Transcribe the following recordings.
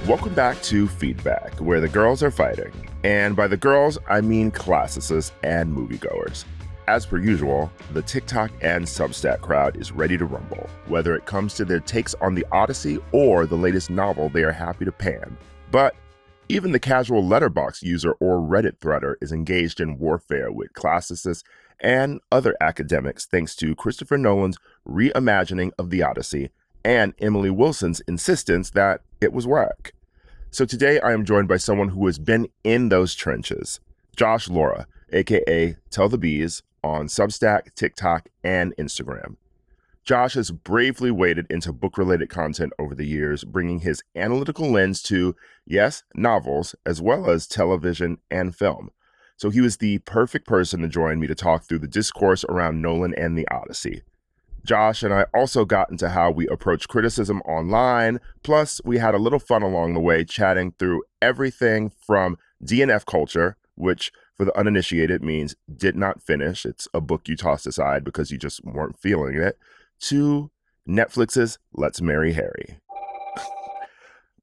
Welcome back to Feedback, where the girls are fighting. And by the girls, I mean classicists and moviegoers. As per usual, the TikTok and Substack crowd is ready to rumble, whether it comes to their takes on the Odyssey or the latest novel they are happy to pan. But even the casual Letterboxd user or Reddit threader is engaged in warfare with classicists and other academics thanks to Christopher Nolan's reimagining of the Odyssey and Emily Wilson's insistence that it was whack. So today I am joined by someone who has been in those trenches, Josh Lora, aka Tell the Bees, on Substack, TikTok, and Instagram. Josh has bravely waded into book-related content over the years, bringing his analytical lens to, yes, novels, as well as television and film. So he was the perfect person to join me to talk through the discourse around Nolan and the Odyssey. Josh and I also got into how we approach criticism online, plus we had a little fun along the way chatting through everything from DNF culture, which for the uninitiated means did not finish. It's a book you tossed aside because you just weren't feeling it, to Netflix's Let's Marry Harry.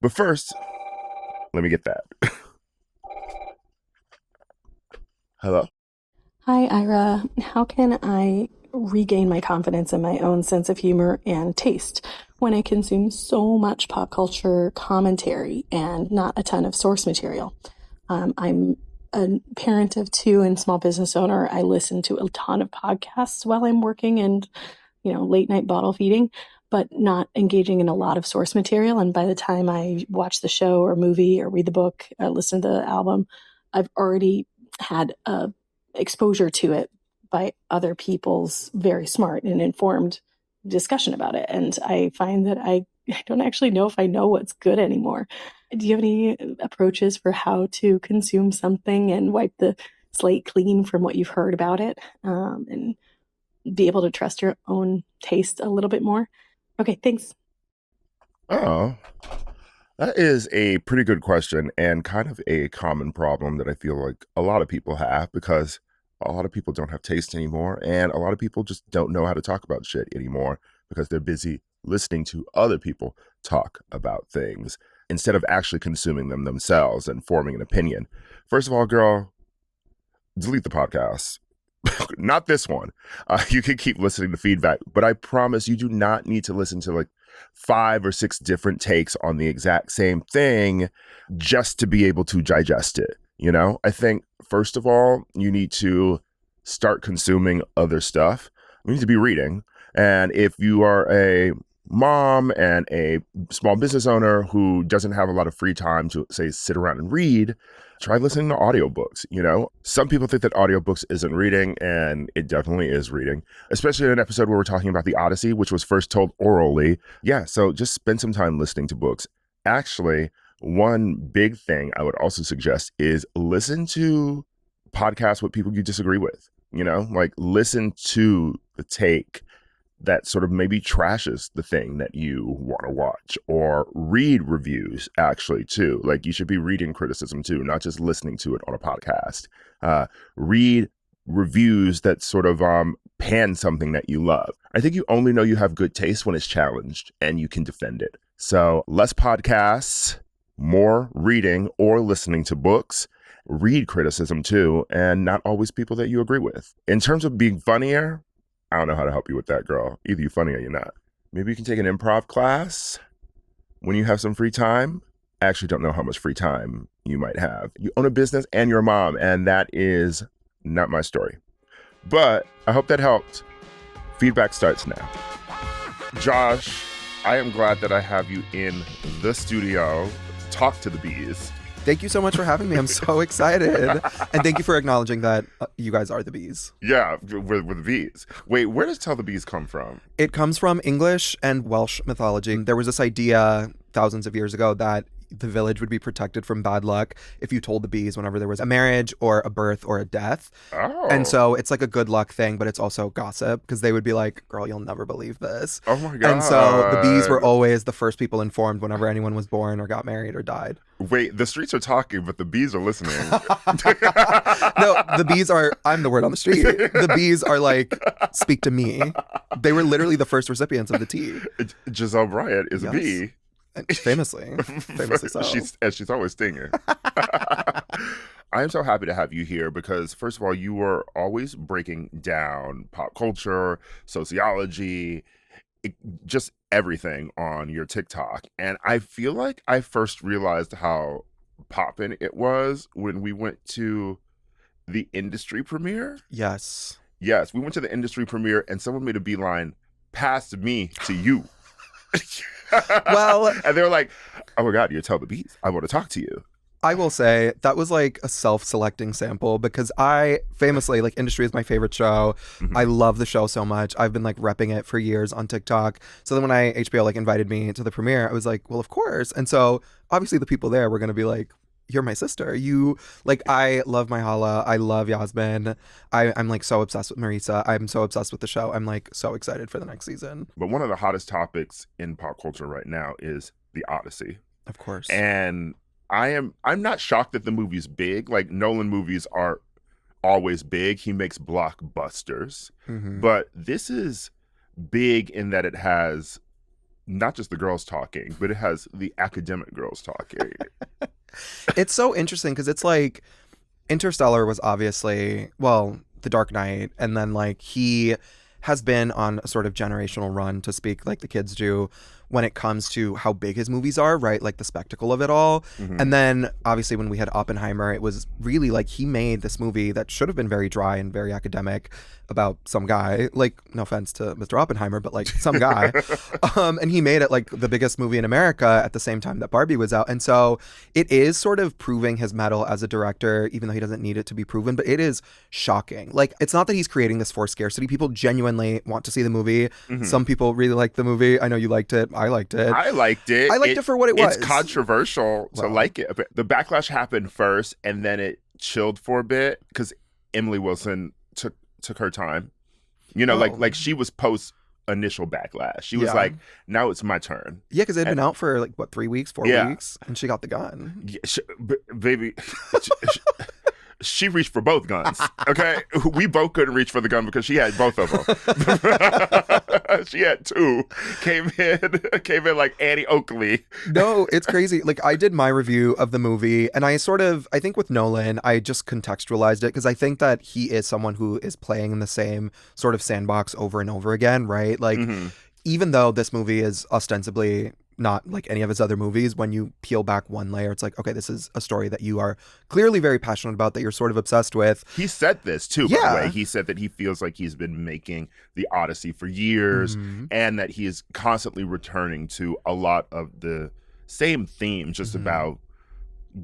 But first, let me get that. Hello? Hi, Ira. How can I regain my confidence in my own sense of humor and taste when I consume so much pop culture commentary and not a ton of source material? I'm a parent of two and small business owner. I listen to a ton of podcasts while I'm working and, late night bottle feeding, but not engaging in a lot of source material. And by the time I watch the show or movie or read the book, listen to the album, I've already had exposure to it by other people's very smart and informed discussion about it. And I find that I don't actually know if I know what's good anymore. Do you have any approaches for how to consume something and wipe the slate clean from what you've heard about it, and be able to trust your own taste a little bit more? Okay, thanks. Oh, that is a pretty good question and kind of a common problem that I feel like a lot of people have, because a lot of people don't have taste anymore, and a lot of people just don't know how to talk about shit anymore because they're busy listening to other people talk about things instead of actually consuming them themselves and forming an opinion. First of all, girl, delete the podcast. Not this one. You can keep listening to Feedback, but I promise you do not need to listen to like 5 or 6 different takes on the exact same thing just to be able to digest it. I think, first of all, you need to start consuming other stuff. You need to be reading. And if you are a mom and a small business owner who doesn't have a lot of free time to, say, sit around and read, try listening to audiobooks. Some people think that audiobooks isn't reading, and it definitely is reading, especially in an episode where we're talking about the Odyssey, which was first told orally. Yeah, so just spend some time listening to books. Actually, one big thing I would also suggest is listen to podcasts with people you disagree with. Like listen to the take that sort of maybe trashes the thing that you want to watch, or read reviews actually too. Like you should be reading criticism too, not just listening to it on a podcast. Read reviews that sort of pan something that you love. I think you only know you have good taste when it's challenged and you can defend it. So less podcasts, more reading or listening to books. Read criticism too, and not always people that you agree with. In terms of being funnier, I don't know how to help you with that, girl. Either you're funny or you're not. Maybe you can take an improv class when you have some free time. I actually don't know how much free time you might have. You own a business and you're a mom, and that is not my story. But I hope that helped. Feedback starts now. Josh, I am glad that I have you in the studio to talk to the bees. Thank you so much for having me. I'm so excited. And thank you for acknowledging that you guys are the bees. Yeah, we're the bees. Wait, where does Tell the Bees come from? It comes from English and Welsh mythology. There was this idea thousands of years ago that the village would be protected from bad luck if you told the bees whenever there was a marriage or a birth or a death. Oh. And so it's like a good luck thing, but it's also gossip, because they would be like, girl, you'll never believe this. Oh my God. And so the bees were always the first people informed whenever anyone was born or got married or died. Wait, the streets are talking, but the bees are listening. No, the bees are, I'm the word on the street. The bees are like, speak to me. They were literally the first recipients of the tea. Giselle Bryant is Yes. a bee. Famously. Famously so. She's always stinging. I am so happy to have you here because, first of all, you are always breaking down pop culture, sociology, just everything on your TikTok. And I feel like I first realized how poppin' it was when we went to the industry premiere. Yes. Yes, we went to the industry premiere and someone made a beeline past me to you. Well, and they were like, oh my God, you're Tell the Beats. I want to talk to you. I will say that was like a self-selecting sample because I famously, like, Industry is my favorite show. Mhm. I love the show so much. I've been like repping it for years on TikTok. So then when HBO like invited me to the premiere, I was like, well, of course. And so obviously the people there were going to be like, you're my sister. You like, I love my Hala. I love Yasmin. I'm like so obsessed with Marisa. I'm so obsessed with the show. I'm like so excited for the next season. But one of the hottest topics in pop culture right now is the Odyssey. Of course. And I'm not shocked that the movie's big. Like, Nolan movies are always big. He makes blockbusters. Mhm. But this is big in that it has not just the girls talking, but it has the academic girls talking. It's so interesting because it's like Interstellar was obviously, well, The Dark Knight, and then like he has been on a sort of generational run, to speak like the kids do, when it comes to how big his movies are, right? Like the spectacle of it all. Mhm. And then obviously when we had Oppenheimer, it was really like he made this movie that should have been very dry and very academic about some guy, like, no offense to Mr. Oppenheimer, but like some guy. And he made it like the biggest movie in America at the same time that Barbie was out. And so it is sort of proving his mettle as a director, even though he doesn't need it to be proven, but it is shocking. Like, it's not that he's creating this for scarcity. People genuinely want to see the movie. Mhm. Some people really like the movie. I know you liked it. I liked it. I liked it. I liked it for what it was. It's controversial to Well. like it. But the backlash happened first, and then it chilled for a bit because Emily Wilson took her time. You know, Oh. like she was post initial backlash. She was Yeah. like, now it's my turn. Yeah, because it had been out for like, what, 3 weeks, 4 Yeah. weeks? And she got the gun. Yeah, baby, she reached for both guns. Okay, we both couldn't reach for the gun because she had both of them. She had two. Came in like Annie Oakley. No, it's crazy. Like, I did my review of the movie, and I think with Nolan, I just contextualized it because I think that he is someone who is playing in the same sort of sandbox over and over again, right? Like, Mhm. even though this movie is ostensibly not like any of his other movies, when you peel back one layer, it's like, okay, this is a story that you are clearly very passionate about, that you're sort of obsessed with. He said this too, by Yeah. the way. He said that he feels like he's been making the Odyssey for years, Mhm. and that he is constantly returning to a lot of the same themes, just Mhm. about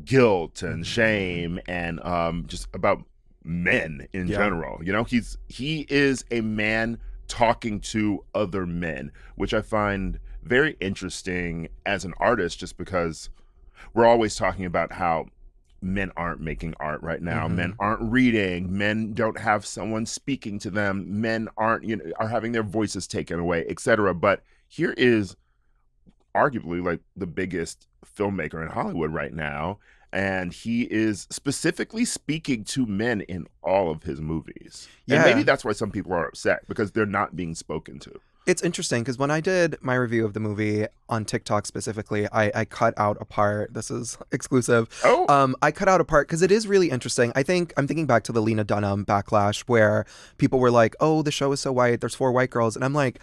guilt and Mhm. shame, and just about men in Yeah. general. You know, he is a man talking to other men, which I find very interesting as an artist, just because we're always talking about how men aren't making art right now. Mhm. Men aren't reading. Men don't have someone speaking to them. Men aren't, are having their voices taken away, etc. But here is arguably like the biggest filmmaker in Hollywood right now, and he is specifically speaking to men in all of his movies. And Yeah. maybe that's why some people are upset, because they're not being spoken to. It's interesting because when I did my review of the movie on TikTok specifically, I cut out a part. This is exclusive. Oh, I cut out a part because it is really interesting. I'm thinking back to the Lena Dunham backlash where people were like, "Oh, the show is so white. There's 4 white girls," and I'm like,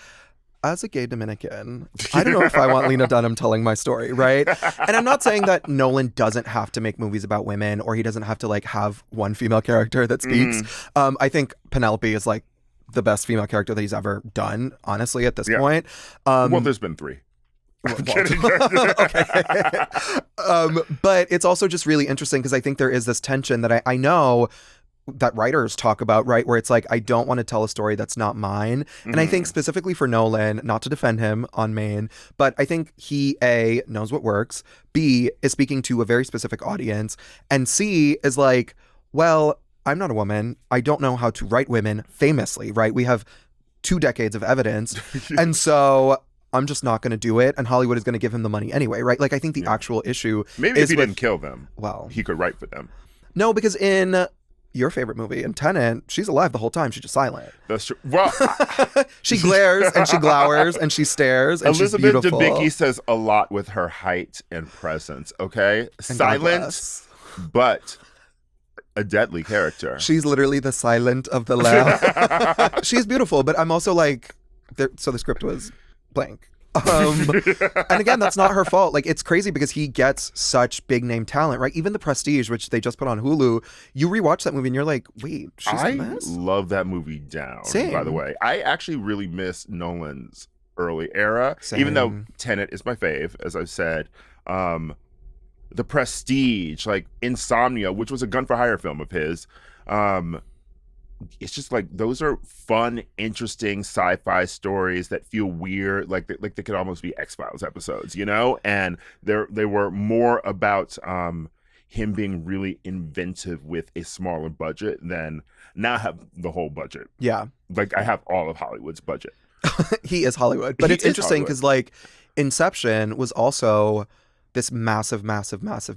as a gay Dominican, I don't know if I want Lena Dunham telling my story, right? And I'm not saying that Nolan doesn't have to make movies about women, or he doesn't have to like have one female character that speaks. I think Penelope is like the best female character that he's ever done, honestly, at this Yeah. point. well, there's been 3. Okay. But it's also just really interesting because I think there is this tension that I know that writers talk about, right? Where it's like, I don't want to tell a story that's not mine. And I think specifically for Nolan, not to defend him on main, but I think he, A, knows what works, B, is speaking to a very specific audience, and C, is like, well, I'm not a woman. I don't know how to write women famously, right? We have 2 decades of evidence. And so I'm just not going to do it. And Hollywood is going to give him the money anyway, right? Like, I think the Yeah. actual issue Maybe is if he with, didn't kill them, well, he could write for them. no, because in your favorite movie. In Tenet, she's alive the whole time. She's just silent. That's true. Well, she glares and she glowers and she stares and Elizabeth she's beautiful. Debicki says a lot with her height and presence. Okay, And silent, but a deadly character. She's literally the silent of the lamb. She's beautiful, but I'm also like, so the script was blank. And again, that's not her fault. Like, it's crazy because he gets such big name talent, right? Even The Prestige, which they just put on Hulu, you rewatch that movie and you're like, wait, she's a mess? I love that movie down. Same. By the way, I actually really miss Nolan's early era. Same. Even though Tenet is my fave, as I've said. The Prestige, like Insomnia, which was a gun for hire film of his. It's just like, those are fun, interesting sci-fi stories that feel weird, like they could almost be X-Files episodes, you know? And they were more about him being really inventive with a smaller budget than now I have the whole budget. Yeah. Like, I have all of Hollywood's budget. He is Hollywood. But it's interesting because, like, Inception was also this massive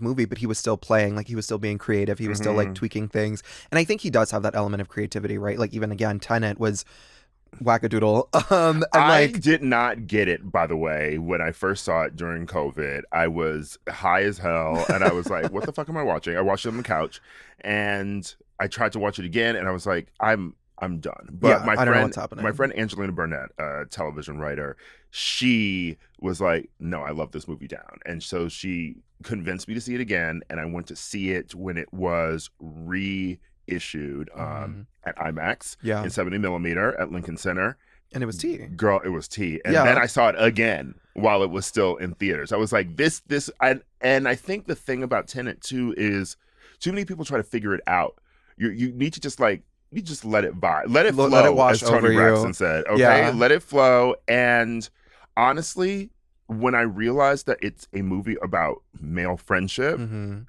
movie, but he was still playing, like, he was still being creative, he was still like tweaking things, and I think he does have that element of creativity, right? Like, even again, Tenet was wackadoodle. And I did not get it, by the way, when I first saw it during COVID. I was high as hell, and I was like, what the fuck am I watching? I watched it on the couch, and I tried to watch it again, and I was like, I'm done. But I don't know what's happening. My friend Angelina Burnett, a television writer, she was like, no, I love this movie down. And so she convinced me to see it again, and I went to see it when it was reissued at IMAX in 70 millimeter at Lincoln Center. And it was tea. Girl, it was tea. And then I saw it again while it was still in theaters. I was like, and I think the thing about Tenet too is too many people try to figure it out. You need to just like, you just let it vibe. Let it flow, let it wash as Tony over Braxton you. said. Okay? Yeah. Let it flow. And honestly, when I realized that it's a movie about male friendship,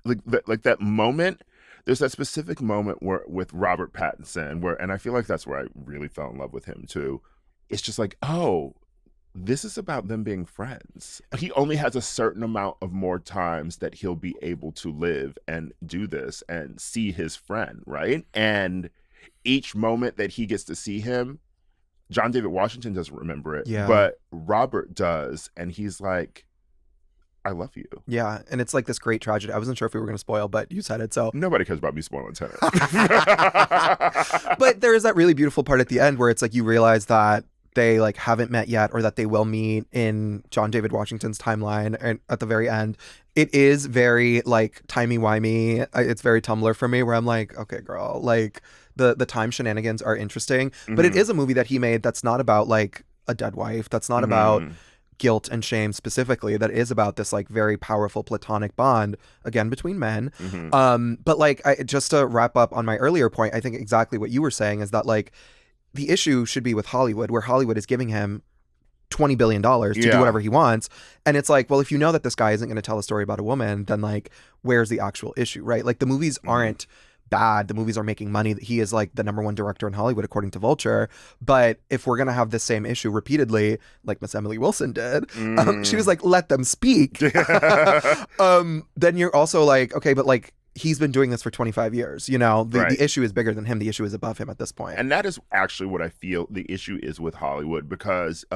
like that moment, there's that specific moment where with Robert Pattinson, and I feel like that's where I really fell in love with him too. It's just like, oh, this is about them being friends. He only has a certain amount of more times that he'll be able to live and do this and see his friend, right? And each moment that he gets to see him, John David Washington doesn't remember it, but Robert does. And he's like, I love you. Yeah, and it's like this great tragedy. I wasn't sure if we were going to spoil, but you said it, so. Nobody cares about me spoiling Tenet. But there is that really beautiful part at the end where it's like you realize that they like haven't met yet, or that they will meet in John David Washington's timeline, and at the very end. It is very like timey-wimey. It's very Tumblr for me, where I'm like, okay, girl, like the time shenanigans are interesting, but it is a movie that he made that's not about like a dead wife, that's not about guilt and shame specifically, that is about this like very powerful platonic bond, again, between men. But like, just to wrap up on my earlier point, I think exactly what you were saying is that like the issue should be with Hollywood, where Hollywood is giving him $20 billion to do whatever he wants. And it's like, well, if you know that this guy isn't going to tell a story about a woman, then like, where's the actual issue, right? Like, the movies aren't bad. The movies are making money. He is like the number one director in Hollywood, according to Vulture. But if we're going to have this same issue repeatedly, like Miss Emily Wilson did, she was like, let them speak. Then you're also like, okay, but like, he's been doing this for 25 years. You know, the issue is bigger than him. The issue is above him at this point. And that is actually what I feel the issue is with Hollywood, because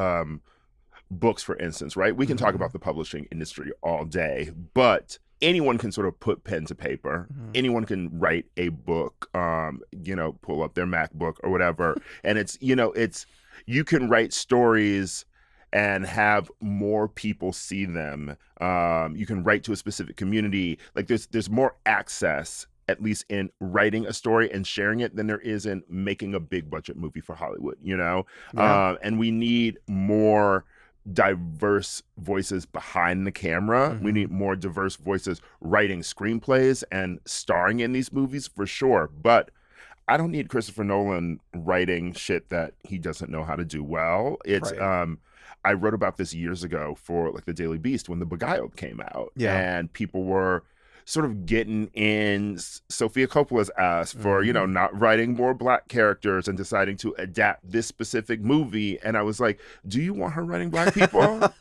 books, for instance, right? We can talk about the publishing industry all day, but anyone can sort of put pen to paper. Anyone can write a book, pull up their MacBook or whatever. And it's, you can write stories and have more people see them. You can write to a specific community. Like, there's more access, at least in writing a story and sharing it, than there is in making a big budget movie for Hollywood, and we need more diverse voices behind the camera. We need more diverse voices writing screenplays and starring in these movies, for sure. But I don't need Christopher Nolan writing shit that he doesn't know how to do well. It's I wrote about this years ago for like the Daily Beast when The Beguiled came out, and people were sort of getting in Sofia Coppola's ass for not writing more Black characters and deciding to adapt this specific movie. And I was like, do you want her writing Black people?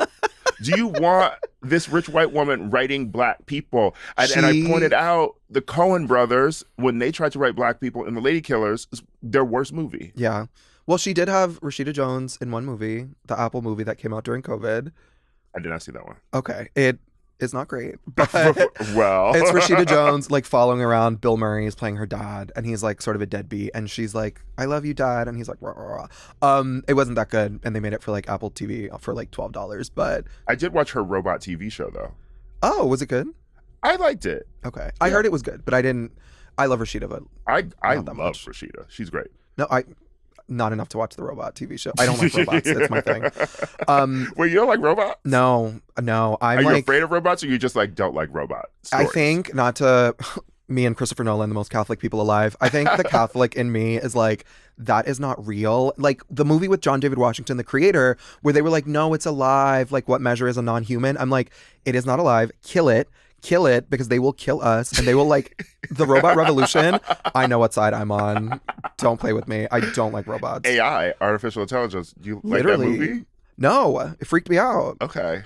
Do you want this rich white woman writing black people? And I pointed out the Coen brothers, when they tried to write black people in The Lady Killers, their worst movie. Yeah. Well, she did have Rashida Jones in one movie, the Apple movie that came out during COVID. I did not see that one. Okay. It is not great, but well, it's Rashida Jones like following around Bill Murray is playing her dad, and he's like sort of a deadbeat, and she's like, "I love you, Dad," and he's like, rah, rah, rah. It wasn't that good, and they made it for like Apple TV for like $12. But I did watch her robot TV show though. Oh, was it good? I liked it. Okay, I heard it was good, but I didn't. I love Rashida, but I love Rashida. She's great. No, not enough to watch the robot TV show. I don't like robots. That's my thing. Wait, you don't like robots? No. Are you afraid of robots, or you just like don't like robot stories? I think not to me and Christopher Nolan, the most Catholic people alive. I think the Catholic in me is like, that is not real. Like the movie with John David Washington, the creator, where they were like, no, it's alive. Like, what measure is a non-human? I'm like, it is not alive. Kill it, because they will kill us, and they will like the robot revolution. I know what side I'm on. Don't play with me. I don't like robots. AI, artificial intelligence. Do you Literally. like that movie? No, it freaked me out. Okay.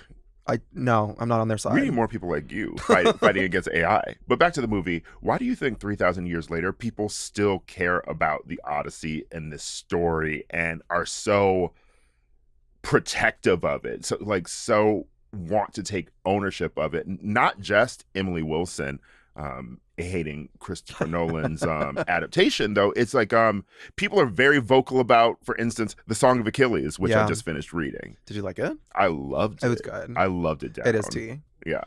No, I'm not on their side. We need more people like you fighting against AI. But back to the movie. Why do you think 3,000 years later, people still care about the Odyssey and this story and are so protective of it? So want to take ownership of it? Not just Emily Wilson hating Christopher Nolan's adaptation, though. It's like people are very vocal about, for instance, The Song of Achilles, which I just finished reading. Did you like it? I loved it. It was good. I loved it down. It is tea. Yeah.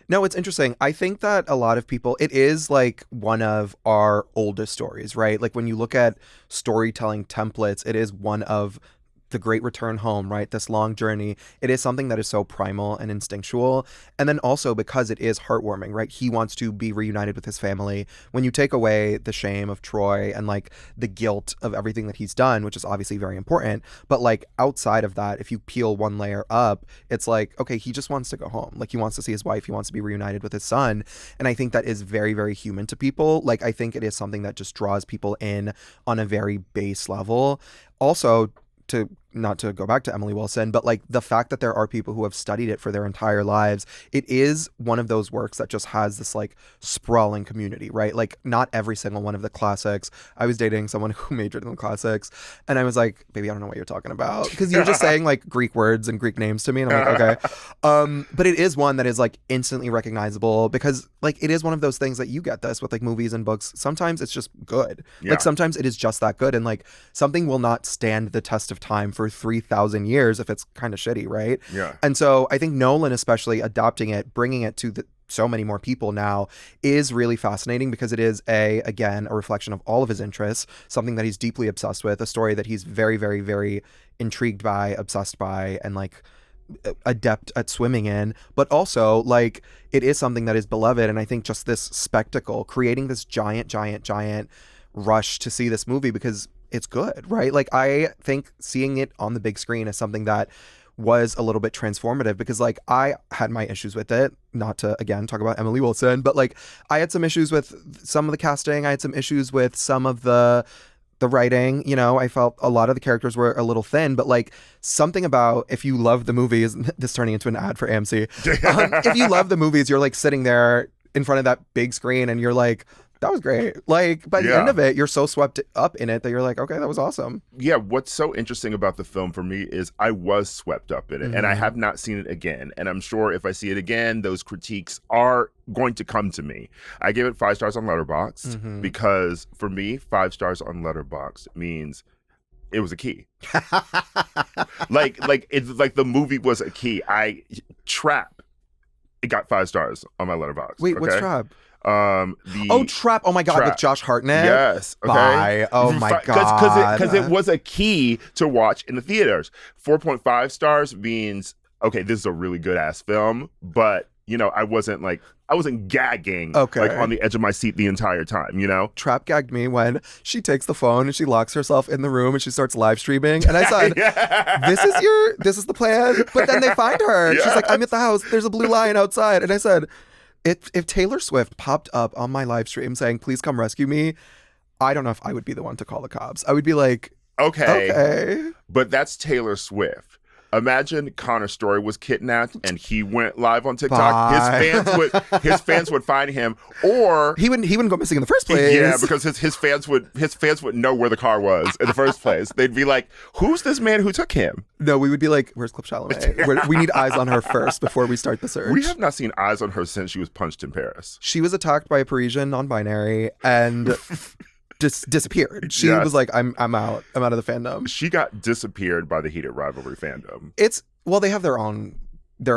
No, it's interesting. I think that a lot of people, it is like one of our oldest stories, right? Like when you look at storytelling templates, it is one of the great return home, right? This long journey. It is something that is so primal and instinctual. And then also because it is heartwarming, right? He wants to be reunited with his family. When you take away the shame of Troy and like the guilt of everything that he's done, which is obviously very important, but like outside of that, if you peel one layer up, it's like, okay, he just wants to go home. Like he wants to see his wife. He wants to be reunited with his son. And I think that is very, very human to people. Like I think it is something that just draws people in on a very base level. Also, not to go back to Emily Wilson, but like the fact that there are people who have studied it for their entire lives, it is one of those works that just has this like sprawling community, right? Like not every single one of the classics. I was dating someone who majored in the classics, and I was like, baby, I don't know what you're talking about, because you're just saying like Greek words and Greek names to me, and I'm like, okay. But it is one that is like instantly recognizable, because like it is one of those things that you get this with like movies and books. Sometimes it's just good. Yeah. Like sometimes it is just that good, and like something will not stand the test of time for 3,000 years if it's kind of shitty, right? Yeah. And so I think Nolan, especially adopting it, bringing it to so many more people now, is really fascinating, because it is again a reflection of all of his interests, something that he's deeply obsessed with, a story that he's very, very, very intrigued by, obsessed by, and like adept at swimming in, but also like it is something that is beloved. And I think just this spectacle, creating this giant rush to see this movie because it's good, right? Like I think seeing it on the big screen is something that was a little bit transformative, because like I had my issues with it, not to again talk about Emily Wilson, but like I had some issues with some of the casting. I had some issues with some of the writing. You know, I felt a lot of the characters were a little thin, but like something about, if you love the movies, this turning into an ad for AMC, if you love the movies, you're like sitting there in front of that big screen and you're like, that was great. Like by the end of it, you're so swept up in it that you're like, okay, that was awesome. Yeah, what's so interesting about the film for me is I was swept up in it, and I have not seen it again. And I'm sure if I see it again, those critiques are going to come to me. I gave it 5 stars on Letterboxd because for me, 5 stars on Letterboxd means it was a key. like it's like the movie was a key. Trap, it got 5 stars on my Letterboxd. Wait, what's Trap? Trap. Oh my God, Trap. with Josh Hartnett. Yes. Okay. Bye. Oh my God. Because it was a key to watch in the theaters. 4.5 stars means, okay, this is a really good ass film, but you know, I wasn't gagging like on the edge of my seat the entire time, you know? Trap gagged me when she takes the phone and she locks herself in the room and she starts live streaming. And I said, this is the plan. But then they find her. Yeah. She's like, I'm at the house. There's a blue lion outside. And I said, if Taylor Swift popped up on my live stream saying, please come rescue me, I don't know if I would be the one to call the cops. I would be like, okay. But that's Taylor Swift. Imagine Connor's story was kidnapped and he went live on TikTok. Bye. His fans would find him, or he wouldn't go missing in the first place. Yeah, because his fans would know where the car was in the first place. They'd be like, "Who's this man who took him?" No, we would be like, "Where's Clip Chalamet? We need eyes on her first before we start the search." We have not seen eyes on her since she was punched in Paris. She was attacked by a Parisian non-binary and disappeared. She was like, I'm out of the fandom. She got disappeared by the heated rivalry fandom. They have their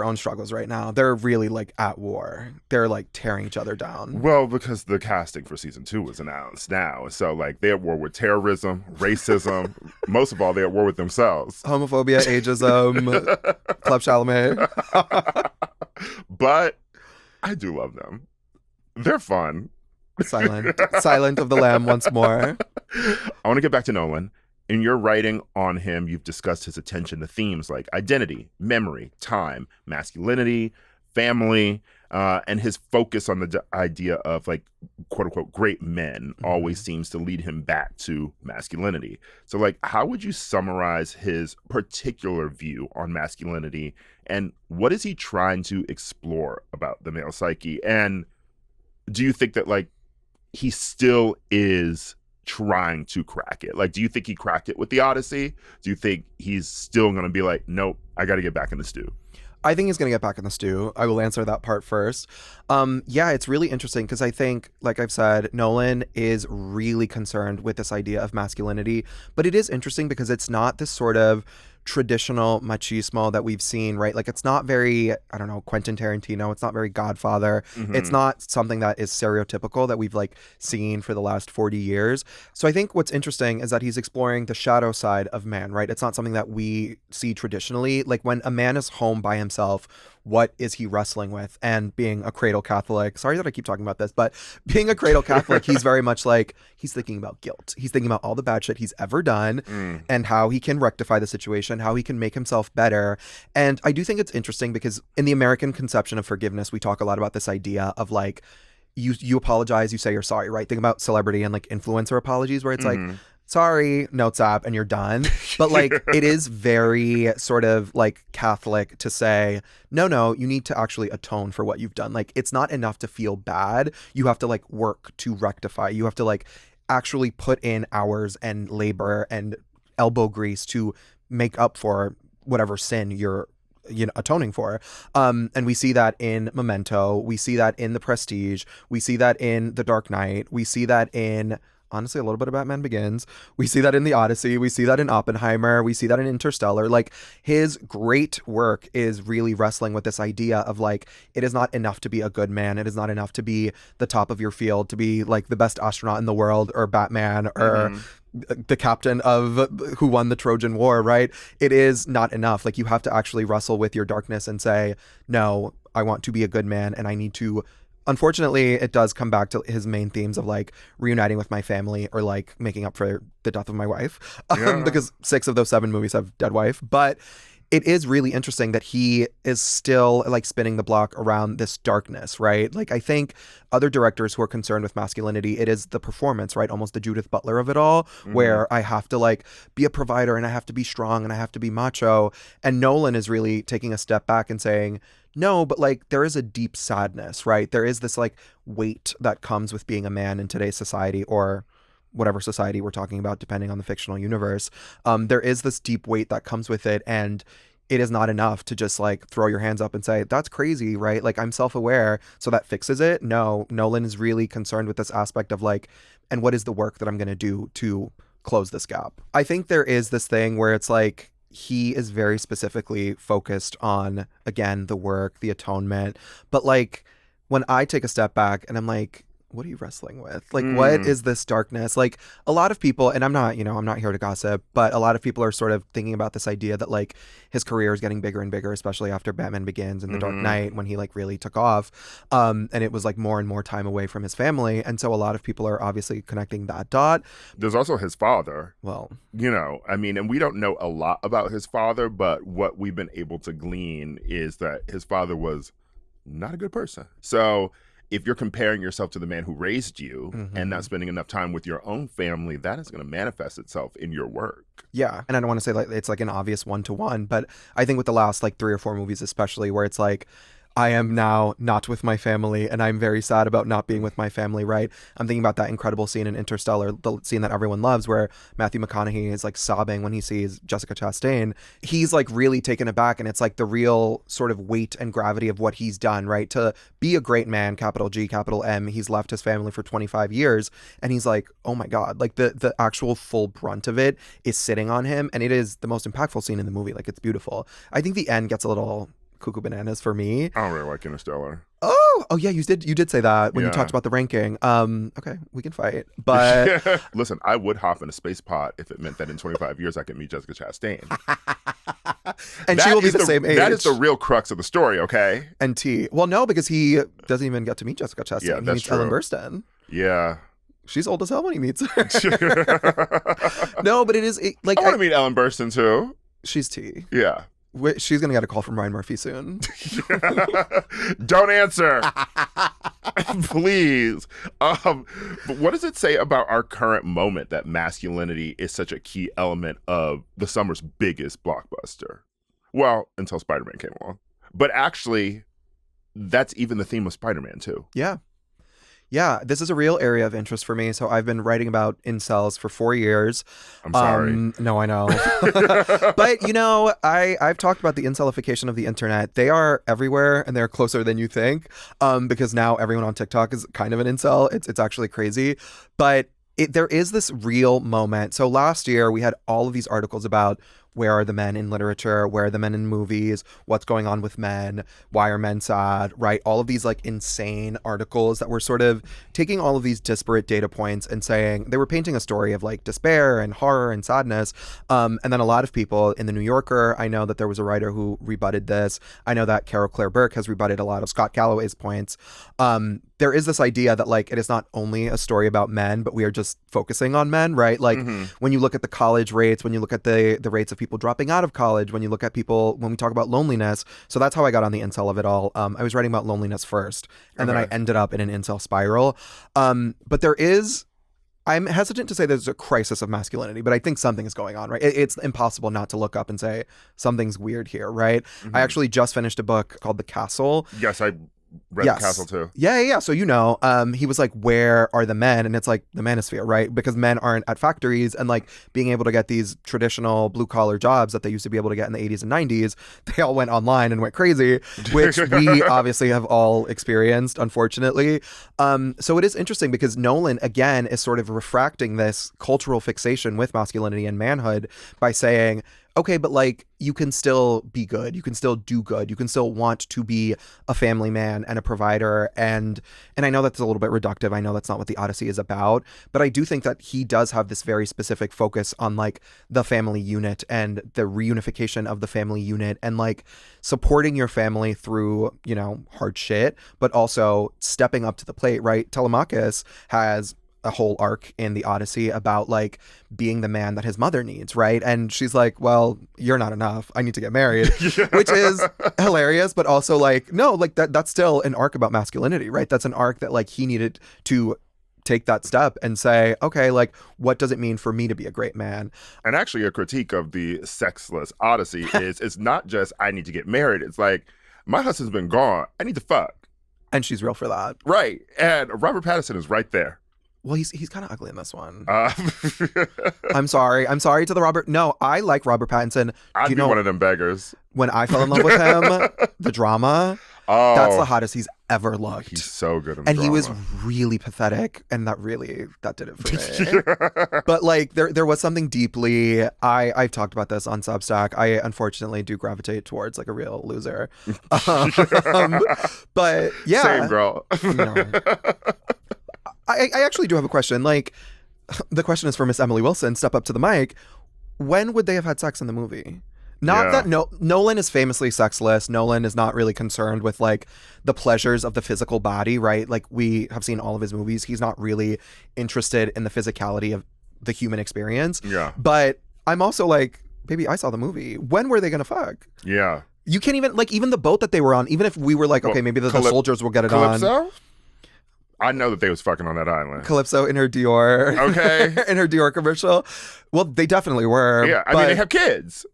own struggles right now. They're really like at war. They're like tearing each other down. Well, because the casting for season 2 was announced now. So like they're at war with terrorism, racism. Most of all, they're at war with themselves. Homophobia, ageism, Club Chalamet. But I do love them. They're fun. Silent of the Lamb once more. I want to get back to Nolan. In your writing on him, you've discussed his attention to themes like identity, memory, time, masculinity, family, and his focus on the idea of like quote unquote great men always seems to lead him back to masculinity. So like, how would you summarize his particular view on masculinity, and what is he trying to explore about the male psyche? And do you think that like he still is trying to crack it? Like, do you think he cracked it with the Odyssey? Do you think he's still going to be like, nope, I got to get back in the stew? I think he's going to get back in the stew. I will answer that part first. Yeah, it's really interesting because I think, like I've said, Nolan is really concerned with this idea of masculinity. But it is interesting because it's not this sort of traditional machismo that we've seen, right? Like, it's not very, I don't know, Quentin Tarantino. It's not very Godfather. It's not something that is stereotypical that we've like seen for the last 40 years. So I think what's interesting is that he's exploring the shadow side of man, right? It's not something that we see traditionally. Like when a man is home by himself, what is he wrestling with? And being a cradle Catholic, sorry that I keep talking about this, but being a cradle Catholic, he's very much like, he's thinking about guilt. He's thinking about all the bad shit he's ever done and how he can rectify the situation, how he can make himself better. And I do think it's interesting because in the American conception of forgiveness, we talk a lot about this idea of like, you apologize, you say you're sorry, right? Think about celebrity and like influencer apologies where it's like, sorry, notes app, and you're done. But like, it is very sort of like Catholic to say, no, you need to actually atone for what you've done. Like, it's not enough to feel bad. You have to like work to rectify. You have to like actually put in hours and labor and elbow grease to make up for whatever sin you're atoning for. And we see that in Memento. We see that in The Prestige. We see that in The Dark Knight. We see that in, honestly, a little bit of Batman Begins. We see that in the Odyssey. We see that in Oppenheimer. We see that in Interstellar. Like, his great work is really wrestling with this idea of like, it is not enough to be a good man. It is not enough to be the top of your field, to be like the best astronaut in the world or Batman or the captain of who won the Trojan War, right? It is not enough. Like, you have to actually wrestle with your darkness and say, no, I want to be a good man, and I need to. Unfortunately, it does come back to his main themes of like reuniting with my family or like making up for the death of my wife, because 6 of those 7 movies have dead wife. But it is really interesting that he is still like spinning the block around this darkness, right? Like, I think other directors who are concerned with masculinity, it is the performance, right? Almost the Judith Butler of it all, where I have to like be a provider and I have to be strong and I have to be macho. And Nolan is really taking a step back and saying, no, but like, there is a deep sadness, right? There is this like weight that comes with being a man in today's society, or whatever society we're talking about, depending on the fictional universe. There is this deep weight that comes with it, and it is not enough to just like throw your hands up and say, that's crazy, right? Like, I'm self-aware, so that fixes it. No, Nolan is really concerned with this aspect of like, and what is the work that I'm going to do to close this gap? I think there is this thing where it's like, he is very specifically focused on, again, the work, the atonement. But like, when I take a step back and I'm like, what are you wrestling with? Like, what is this darkness? Like, a lot of people, and I'm not here to gossip, but a lot of people are sort of thinking about this idea that like his career is getting bigger and bigger, especially after Batman Begins and The Dark Knight, when he like really took off. And it was like more and more time away from his family. And so a lot of people are obviously connecting that dot. There's also his father. Well, I mean, and we don't know a lot about his father, but what we've been able to glean is that his father was not a good person. So if you're comparing yourself to the man who raised you and not spending enough time with your own family, that is going to manifest itself in your work. Yeah. And I don't want to say like it's like an obvious one-to-one, but I think with the last like 3 or 4 movies especially, where it's like, I am now not with my family and I'm very sad about not being with my family, right? I'm thinking about that incredible scene in Interstellar, the scene that everyone loves, where Matthew McConaughey is like sobbing when he sees Jessica Chastain. He's like really taken aback, and it's like the real sort of weight and gravity of what he's done, right? To be a great man, capital G, capital M. He's left his family for 25 years and he's like, oh my God, like the actual full brunt of it is sitting on him. And it is the most impactful scene in the movie. Like, it's beautiful. I think the end gets a little cuckoo bananas for me. I don't really like Interstellar. Oh yeah, you did say that when you talked about the ranking. Okay, we can fight, but listen, I would hop in a space pod if it meant that in 25 years I could meet Jessica Chastain. And she will be the same age. That is the real crux of the story, okay? And well, no, because he doesn't even get to meet Jessica Chastain. Yeah, he that's meets true. Ellen Burstyn. Yeah. She's old as hell when he meets her. No, but I want to meet Ellen Burstyn too. She's T. Yeah. She's gonna get a call from Ryan Murphy soon. Don't answer, please. But what does it say about our current moment that masculinity is such a key element of the summer's biggest blockbuster? Well, until Spider-Man came along, but actually, that's even the theme of Spider-Man too. Yeah, this is a real area of interest for me. So I've been writing about incels for 4 years. I'm sorry. No, I know. But, I've talked about the incelification of the internet. They are everywhere and they're closer than you think, because now everyone on TikTok is kind of an incel. It's actually crazy. But there is this real moment. So last year we had all of these articles about where are the men in literature, where are the men in movies, what's going on with men, why are men sad, right? All of these like insane articles that were sort of taking all of these disparate data points and saying they were painting a story of like despair and horror and sadness. And then a lot of people in the New Yorker, I know that there was a writer who rebutted this. I know that Carol Claire Burke has rebutted a lot of Scott Galloway's points. There is this idea that like it is not only a story about men, but we are just focusing on men, right? Like when you look at the college rates, when you look at the rates of people dropping out of college, when you look at people, when we talk about loneliness. So that's how I got on the incel of it all. I was writing about loneliness first, and then I ended up in an incel spiral. But I'm hesitant to say there's a crisis of masculinity, but I think something is going on, right? It's impossible not to look up and say something's weird here, right? I actually just finished a book called The Castle. Yes, I read The Castle too. Yeah. So, he was like, where are the men? And it's like the manosphere, right? Because men aren't at factories, and like being able to get these traditional blue collar jobs that they used to be able to get in the 80s and 90s, they all went online and went crazy, which we obviously have all experienced, unfortunately. So it is interesting because Nolan, again, is sort of refracting this cultural fixation with masculinity and manhood by saying, okay, but like you can still be good, you can still do good, you can still want to be a family man and a provider, and I know that's a little bit reductive. I know that's not what the Odyssey is about, but I do think that he does have this very specific focus on like the family unit and the reunification of the family unit and like supporting your family through, hard shit, but also stepping up to the plate, right? Telemachus has a whole arc in the Odyssey about like being the man that his mother needs, right? And she's like, well, you're not enough, I need to get married. Which is hilarious, but also like, no, like that's still an arc about masculinity, right? That's an arc that like he needed to take that step and say, okay, like what does it mean for me to be a great man? And actually a critique of the sexless Odyssey is it's not just I need to get married, it's like my husband's been gone, I need to fuck. And she's real for that. Right. And Robert Pattinson is right there. Well, he's kind of ugly in this one. I'm sorry to the Robert. No, I like Robert Pattinson. I'd be one of them beggars. When I fell in love with him, the drama, that's the hottest he's ever looked. He's so good in and drama. He was really pathetic, and that did it for me. But like there was something deeply, I've talked about this on Substack. I unfortunately do gravitate towards like a real loser. But yeah. Same girl. I actually do have a question. Like, the question is for Miss Emily Wilson. Step up to the mic. When would they have had sex in the movie? Not that Nolan is famously sexless. Nolan is not really concerned with like the pleasures of the physical body, right? Like we have seen all of his movies. He's not really interested in the physicality of the human experience. Yeah. But I'm also like, baby, I saw the movie. When were they gonna fuck? Yeah. You can't even like even the boat that they were on. Even if we were like, okay, maybe the soldiers will get it Calypso? on. I know that they was fucking on that island. Calypso in her Dior. Okay. In her Dior commercial. Well, they definitely were. Yeah, I mean, they have kids.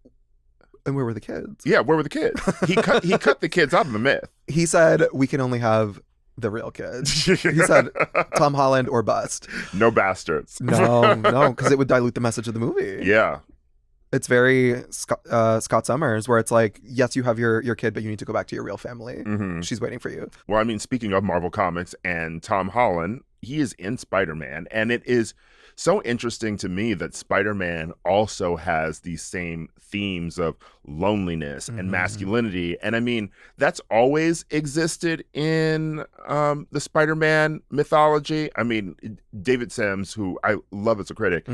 And where were the kids? Yeah, where were the kids? He cut the kids out of the myth. He said, we can only have the real kids. He said, Tom Holland or bust. No bastards. No, because it would dilute the message of the movie. Yeah. It's very Scott Summers, where it's like, yes, you have your kid, but you need to go back to your real family. Mm-hmm. She's waiting for you. Well, I mean, speaking of Marvel Comics and Tom Holland, he is in Spider-Man, and it is so interesting to me that Spider-Man also has these same themes of loneliness and masculinity. And I mean, that's always existed in the Spider-Man mythology. I mean, David Sims, who I love as a critic,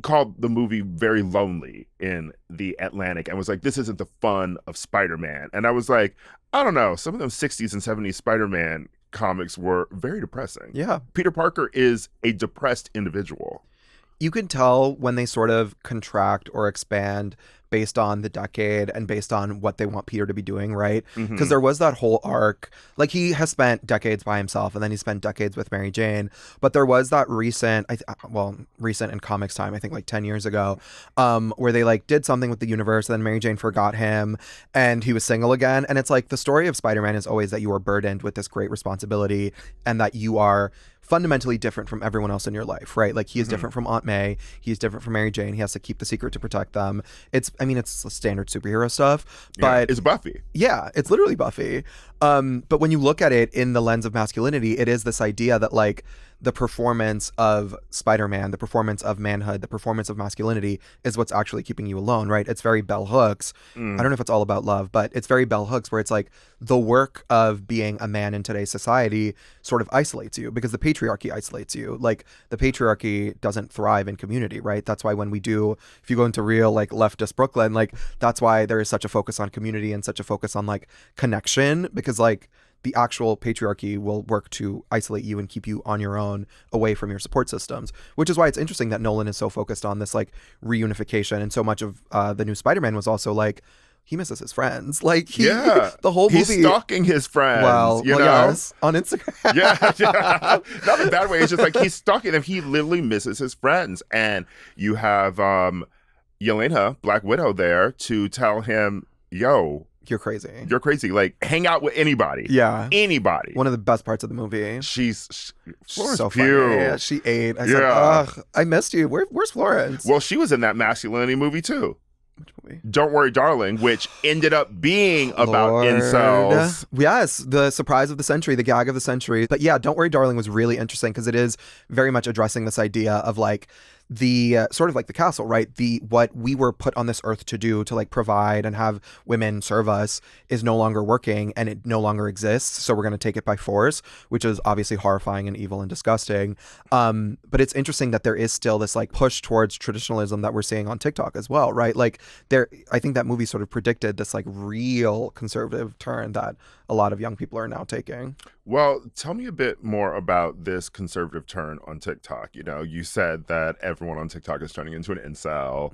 called the movie very lonely in The Atlantic and was like, this isn't the fun of Spider-Man. And I was like, I don't know, some of them 60s and 70s Spider-Man comics were very depressing. Yeah. Peter Parker is a depressed individual. You can tell when they sort of contract or expand based on the decade and based on what they want Peter to be doing, right? Because there was that whole arc. Like, he has spent decades by himself, and then he spent decades with Mary Jane. But there was that recent in comics time, I think like 10 years ago, where they like did something with the universe, and then Mary Jane forgot him, and he was single again. And it's like, the story of Spider-Man is always that you are burdened with this great responsibility, and that you are fundamentally different from everyone else in your life, right? Like, he is different from Aunt May. He's different from Mary Jane. He has to keep the secret to protect them. It's standard superhero stuff, but yeah, it's Buffy. Yeah, it's literally Buffy. But when you look at it in the lens of masculinity, it is this idea that like the performance of Spider-Man, the performance of manhood, the performance of masculinity is what's actually keeping you alone, right? It's very bell hooks. I don't know if it's all about love, but it's very bell hooks, where it's like the work of being a man in today's society sort of isolates you, because the patriarchy isolates you. Like, the patriarchy doesn't thrive in community, right? That's why when we do, if you go into real like leftist Brooklyn, like that's why there is such a focus on community and such a focus on like connection, because like the actual patriarchy will work to isolate you and keep you on your own, away from your support systems, which is why it's interesting that Nolan is so focused on this like reunification. And so much of the new Spider-Man was also like, he misses his friends. Like, the whole movie. He's stalking his friends. Well, you know? yes, on Instagram. yeah. Not in that way. It's just like he's stalking them. He literally misses his friends. And you have Yelena, Black Widow, there to tell him, yo, you're crazy. You're crazy. Like, hang out with anybody. Yeah. Anybody. One of the best parts of the movie. She's so funny. Yeah, she ate. I said, ugh, I missed you. Where's Florence? Well, she was in that Masculinity movie too. Which movie? Don't Worry, Darling, which ended up being about incels. Yes, the surprise of the century, the gag of the century. But yeah, Don't Worry, Darling was really interesting because it is very much addressing this idea of like the sort of like the castle, right? The what we were put on this earth to do, to like provide and have women serve us, is no longer working, and it no longer exists. So we're going to take it by force, which is obviously horrifying and evil and disgusting. But it's interesting that there is still this like push towards traditionalism that we're seeing on TikTok as well, right? Like I think that movie sort of predicted this like real conservative turn that a lot of young people are now taking. Well, tell me a bit more about this conservative turn on TikTok. You know, you said that everyone on TikTok is turning into an incel.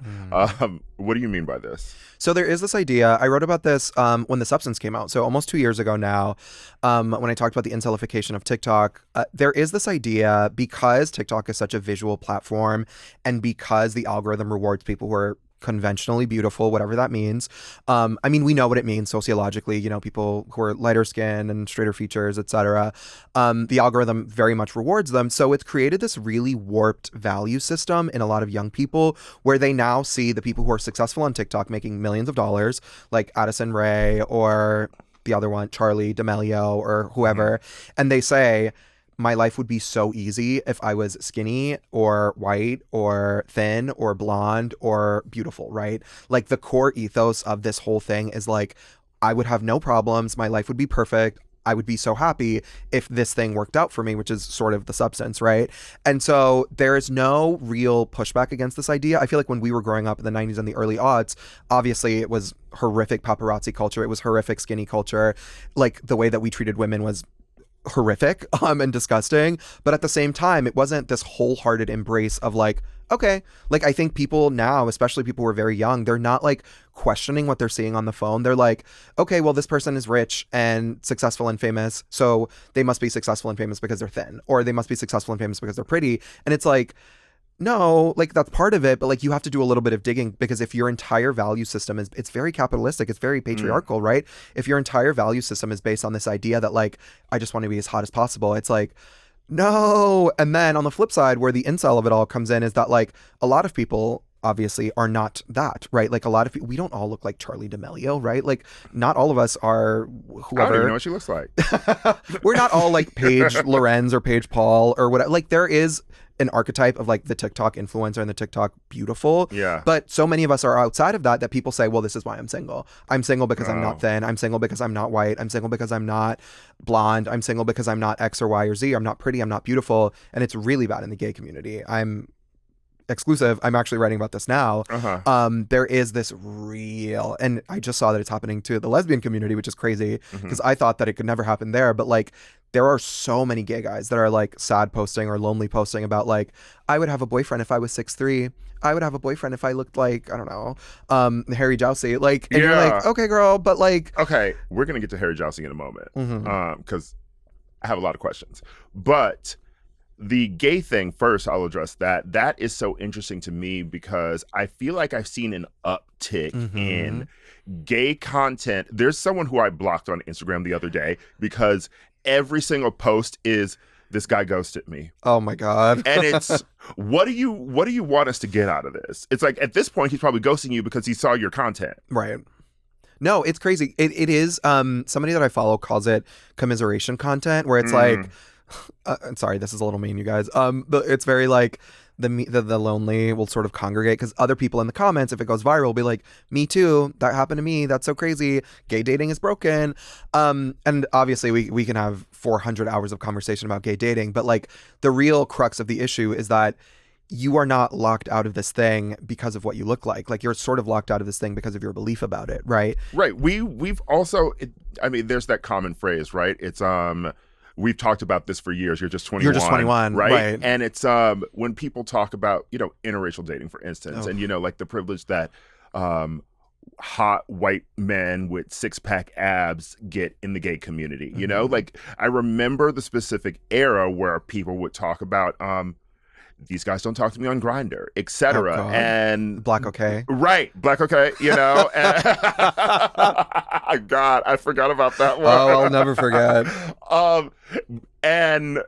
What do you mean by this? So there is this idea. I wrote about this when The Substance came out. So almost 2 years ago now, when I talked about the incelification of TikTok, there is this idea, because TikTok is such a visual platform and because the algorithm rewards people who are conventionally beautiful, whatever that means. I mean, we know what it means sociologically, you know, people who are lighter skin and straighter features, etc. The algorithm very much rewards them. So it's created this really warped value system in a lot of young people, where they now see the people who are successful on TikTok making millions of dollars, like Addison Rae or the other one, Charlie D'Amelio or whoever, and they say, my life would be so easy if I was skinny or white or thin or blonde or beautiful, right? Like, the core ethos of this whole thing is like, I would have no problems. My life would be perfect. I would be so happy if this thing worked out for me, which is sort of The Substance, right? And so there is no real pushback against this idea. I feel like when we were growing up in the 90s and the early aughts, obviously it was horrific paparazzi culture. It was horrific skinny culture. Like, the way that we treated women was horrific and disgusting, but at the same time it wasn't this wholehearted embrace of like, okay, like I think people now, especially people who are very young, they're not like questioning what they're seeing on the phone. They're like, okay, well, this person is rich and successful and famous, so they must be successful and famous because they're thin, or they must be successful and famous because they're pretty. And it's like, no, like that's part of it, but like you have to do a little bit of digging, because if your entire value system is, it's very capitalistic, it's very patriarchal, right? If your entire value system is based on this idea that like, I just want to be as hot as possible, it's like, no. And then on the flip side, where the incel of it all comes in, is that like a lot of people obviously are not that, right? Like a lot of people, we don't all look like Charlie D'Amelio, right? Like not all of us are whoever. I don't even know what she looks like. We're not all like Paige Lorenz or Paige Paul or whatever. Like there is an archetype of like the TikTok influencer and the TikTok beautiful. Yeah. But so many of us are outside of that people say, well, this is why I'm single. I'm single because I'm not thin. I'm single because I'm not white. I'm single because I'm not blonde. I'm single because I'm not X or Y or Z. I'm not pretty. I'm not beautiful. And it's really bad in the gay community. I'm exclusive. I'm actually writing about this now. There is this real, and I just saw that it's happening to the lesbian community, which is crazy because I thought that it could never happen there. But like, there are so many gay guys that are like sad posting or lonely posting about like, I would have a boyfriend if I was 6'3". I would have a boyfriend if I looked like, I don't know, Harry Jousey. Like, and you're like, okay, girl, but like, okay, we're gonna get to Harry Jousey in a moment because I have a lot of questions. But the gay thing first, I'll address that. That is so interesting to me because I feel like I've seen an uptick in gay content. There's someone who I blocked on Instagram the other day because every single post is, this guy ghosted me. Oh my God. And it's, what do you want us to get out of this? It's like, at this point, he's probably ghosting you because he saw your content. Right. No, it's crazy. It is, somebody that I follow calls it commiseration content, where it's like, I'm sorry, this is a little mean, you guys. But it's very like the lonely will sort of congregate because other people in the comments, if it goes viral, will be like, me too, that happened to me, that's so crazy, gay dating is broken. And obviously we can have 400 hours of conversation about gay dating, but like the real crux of the issue is that you are not locked out of this thing because of what you look like. Like you're sort of locked out of this thing because of your belief about it, right? Right. We've also, I mean, there's that common phrase, right? It's we've talked about this for years. You're just 21. You're just 21, right? And it's when people talk about, you know, interracial dating, for instance, and, you know, like the privilege that hot white men with six-pack abs get in the gay community, you know? Like, I remember the specific era where people would talk about, these guys don't talk to me on Grindr, etc. And Black okay. Right. Black okay, you know? And God, I forgot about that one. Oh, I'll never forget. And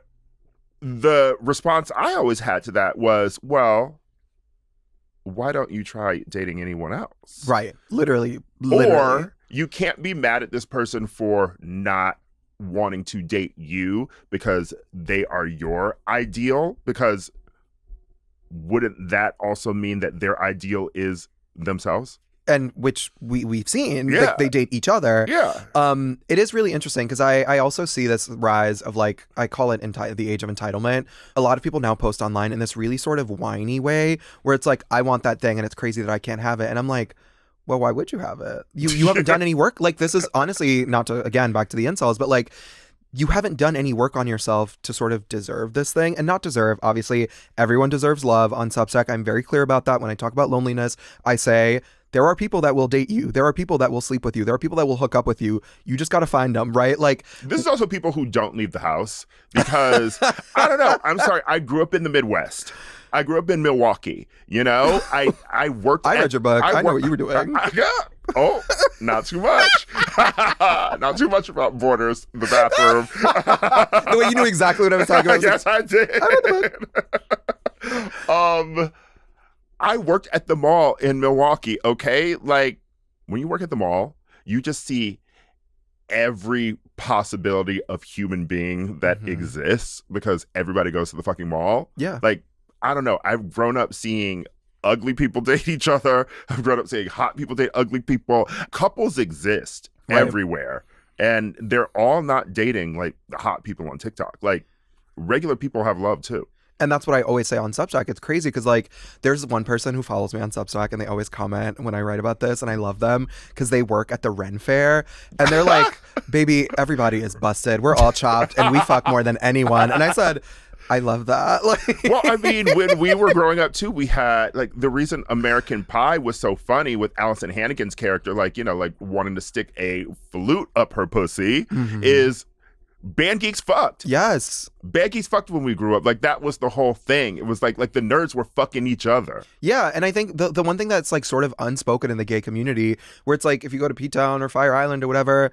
the response I always had to that was, well, why don't you try dating anyone else? Right. Literally. Or you can't be mad at this person for not wanting to date you because they are your ideal, because wouldn't that also mean that their ideal is themselves? And which we've seen, they date each other. Yeah. It is really interesting because I also see this rise of, like, I call it the age of entitlement. A lot of people now post online in this really sort of whiny way where it's like, I want that thing and it's crazy that I can't have it. And I'm like, well, why would you have it? You haven't done any work. Like, this is honestly, not to, again, back to the incels, but like, you haven't done any work on yourself to sort of deserve this thing. And not deserve, obviously, everyone deserves love on Substack. I'm very clear about that. When I talk about loneliness, I say, there are people that will date you. There are people that will sleep with you. There are people that will hook up with you. You just got to find them, right? Like, this is also people who don't leave the house because, I don't know. I'm sorry. I grew up in the Midwest. I grew up in Milwaukee. You know, I worked. I read your book. I know what you were doing. Yeah. Oh, not too much. Not too much about Borders, the bathroom. The way you knew exactly what I was talking about. Yes, I did. I read the book. I worked at the mall in Milwaukee. Okay, like when you work at the mall, you just see every possibility of human being that exists because everybody goes to the fucking mall. Yeah. Like, I don't know. I've grown up seeing ugly people date each other. I've grown up seeing hot people date ugly people. Couples exist everywhere. And they're all not dating like the hot people on TikTok. Like, regular people have love too. And that's what I always say on Substack. It's crazy because, like, there's one person who follows me on Substack and they always comment when I write about this, and I love them because they work at the Ren Fair and they're like, baby, everybody is busted. We're all chopped and we fuck more than anyone. And I said, I love that. Like, well, I mean, when we were growing up too, we had like the reason American Pie was so funny with Allison Hannigan's character, like, you know, like wanting to stick a flute up her pussy is band geeks fucked. Yes. Band geeks fucked when we grew up. Like that was the whole thing. It was like the nerds were fucking each other. Yeah, and I think the one thing that's like sort of unspoken in the gay community, where it's like if you go to P-Town or Fire Island or whatever,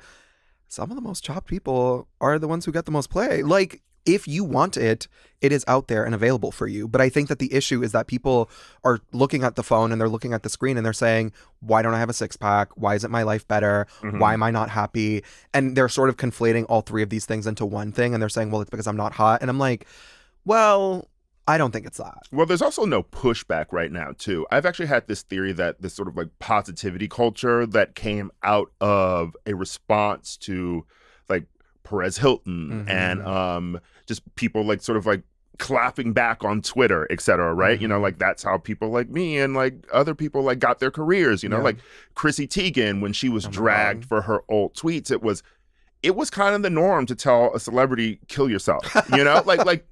some of the most chopped people are the ones who get the most play. Like, if you want it, it is out there and available for you. But I think that the issue is that people are looking at the phone and they're looking at the screen and they're saying, why don't I have a six-pack? Why isn't my life better? Why am I not happy? And they're sort of conflating all three of these things into one thing. And they're saying, well, it's because I'm not hot. And I'm like, well, I don't think it's that. Well, there's also no pushback right now, too. I've actually had this theory that this sort of like positivity culture that came out of a response to like Perez Hilton and just people like sort of like clapping back on Twitter, et cetera, right? You know, like that's how people like me and like other people like got their careers, you know, like Chrissy Teigen, when she was dragged for her old tweets, it was kind of the norm to tell a celebrity, kill yourself, you know, like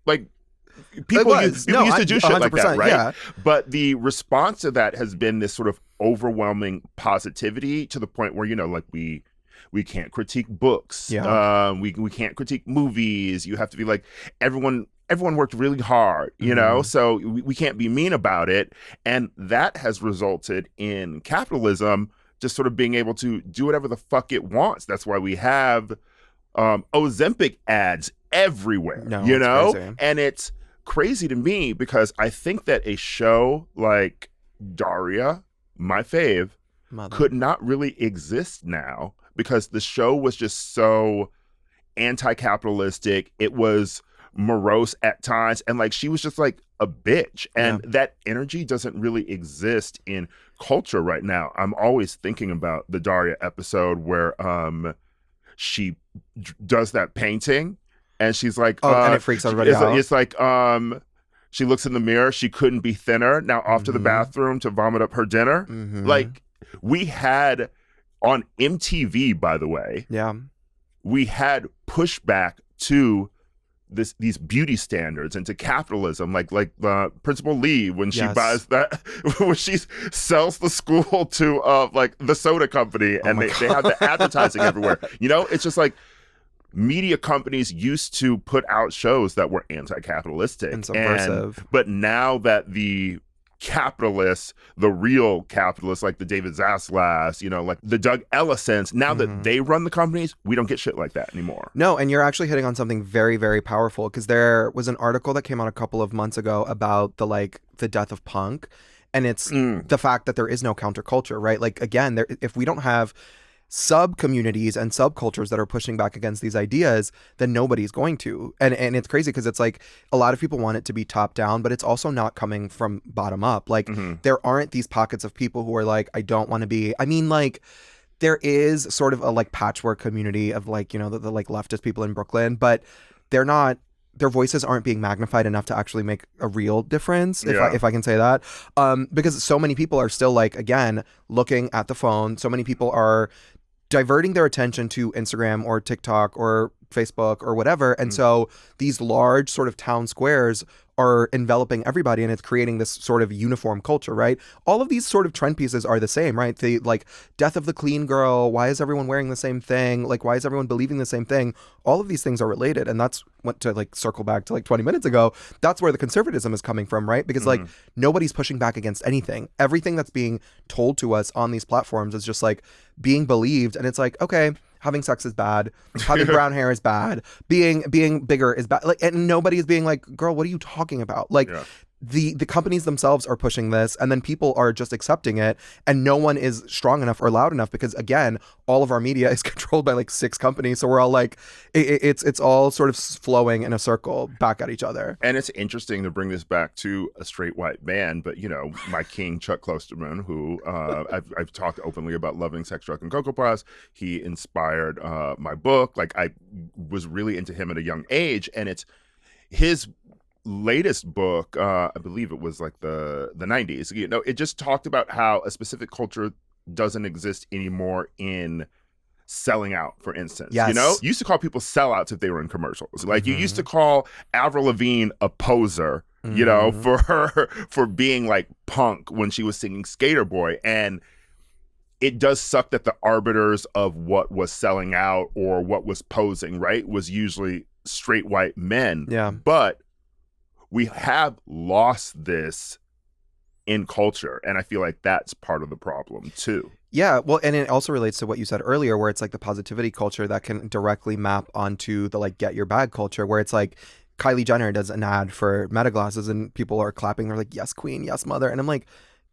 people used to do shit like that, right? Yeah. But the response to that has been this sort of overwhelming positivity to the point where, you know, like we can't critique books. We can't critique movies. You have to be like, everyone worked really hard, you know, so we can't be mean about it. And that has resulted in capitalism just sort of being able to do whatever the fuck it wants. That's why we have Ozempic ads everywhere, you know? Crazy. And it's crazy to me because I think that a show like Daria, my fave, could not really exist now because the show was just so anti-capitalistic. It was morose at times, and like she was just like a bitch, and that energy doesn't really exist in culture right now. I'm always thinking about the Daria episode where she does that painting and she's like and it freaks everybody out. It's like she looks in the mirror, she couldn't be thinner, now off to the bathroom to vomit up her dinner. Like we had on MTV, by the way, we had pushback to these beauty standards and to capitalism, like Principal Lee when she buys that, when she sells the school to like the soda company, and they have the advertising everywhere. You know, it's just like media companies used to put out shows that were anti-capitalistic and subversive, but now that the capitalists, the real capitalists, like the David Zaslav, you know, like the Doug Ellisons, now that they run the companies, we don't get shit like that anymore. No, and you're actually hitting on something very, very powerful, because there was an article that came out a couple of months ago about the death of punk, and it's the fact that there is no counterculture, right? Like, again, if we don't have sub-communities and subcultures that are pushing back against these ideas, then nobody's going to. And it's crazy because it's like a lot of people want it to be top down, but it's also not coming from bottom up. Like there aren't these pockets of people who are like, I don't want to be, I mean, like there is sort of a like patchwork community of like, you know, the like leftist people in Brooklyn, but they're not, their voices aren't being magnified enough to actually make a real difference, if I can say that. Because so many people are still like, again, looking at the phone. So many people are diverting their attention to Instagram or TikTok or Facebook or whatever. And so these large sort of town squares are enveloping everybody, and it's creating this sort of uniform culture, right? All of these sort of trend pieces are the same, right? The like death of the clean girl, why is everyone wearing the same thing? Like, why is everyone believing the same thing? All of these things are related. And that's what, to like circle back to like 20 minutes ago, that's where the conservatism is coming from, right? Because like nobody's pushing back against anything. Everything that's being told to us on these platforms is just like being believed. And it's like, okay, having sex is bad, having brown hair is bad, being bigger is bad. Like, and nobody is being like, girl, what are you talking about? Like the companies themselves are pushing this, and then people are just accepting it, and no one is strong enough or loud enough, because again, all of our media is controlled by like 6 companies. So we're all like, it's all sort of flowing in a circle back at each other. And it's interesting to bring this back to a straight white man, but you know, my king Chuck Klosterman, who I've talked openly about loving Sex, Drug, and Cocoa Puffs. He inspired my book. Like I was really into him at a young age, and it's his latest book, I believe it was like the 90s, it just talked about how a specific culture doesn't exist anymore in selling out, for instance. Yes. You used to call people sellouts if they were in commercials. Like you used to call Avril Lavigne a poser, for being like punk when she was singing Skater Boy. And it does suck that the arbiters of what was selling out or what was posing, right, was usually straight white men. Yeah. But we have lost this in culture, and I feel like that's part of the problem too. Yeah, well, and it also relates to what you said earlier, where it's like the positivity culture that can directly map onto the like get your bag culture, where it's like Kylie Jenner does an ad for Meta glasses and people are clapping, they're like, yes queen, yes mother, and I'm like,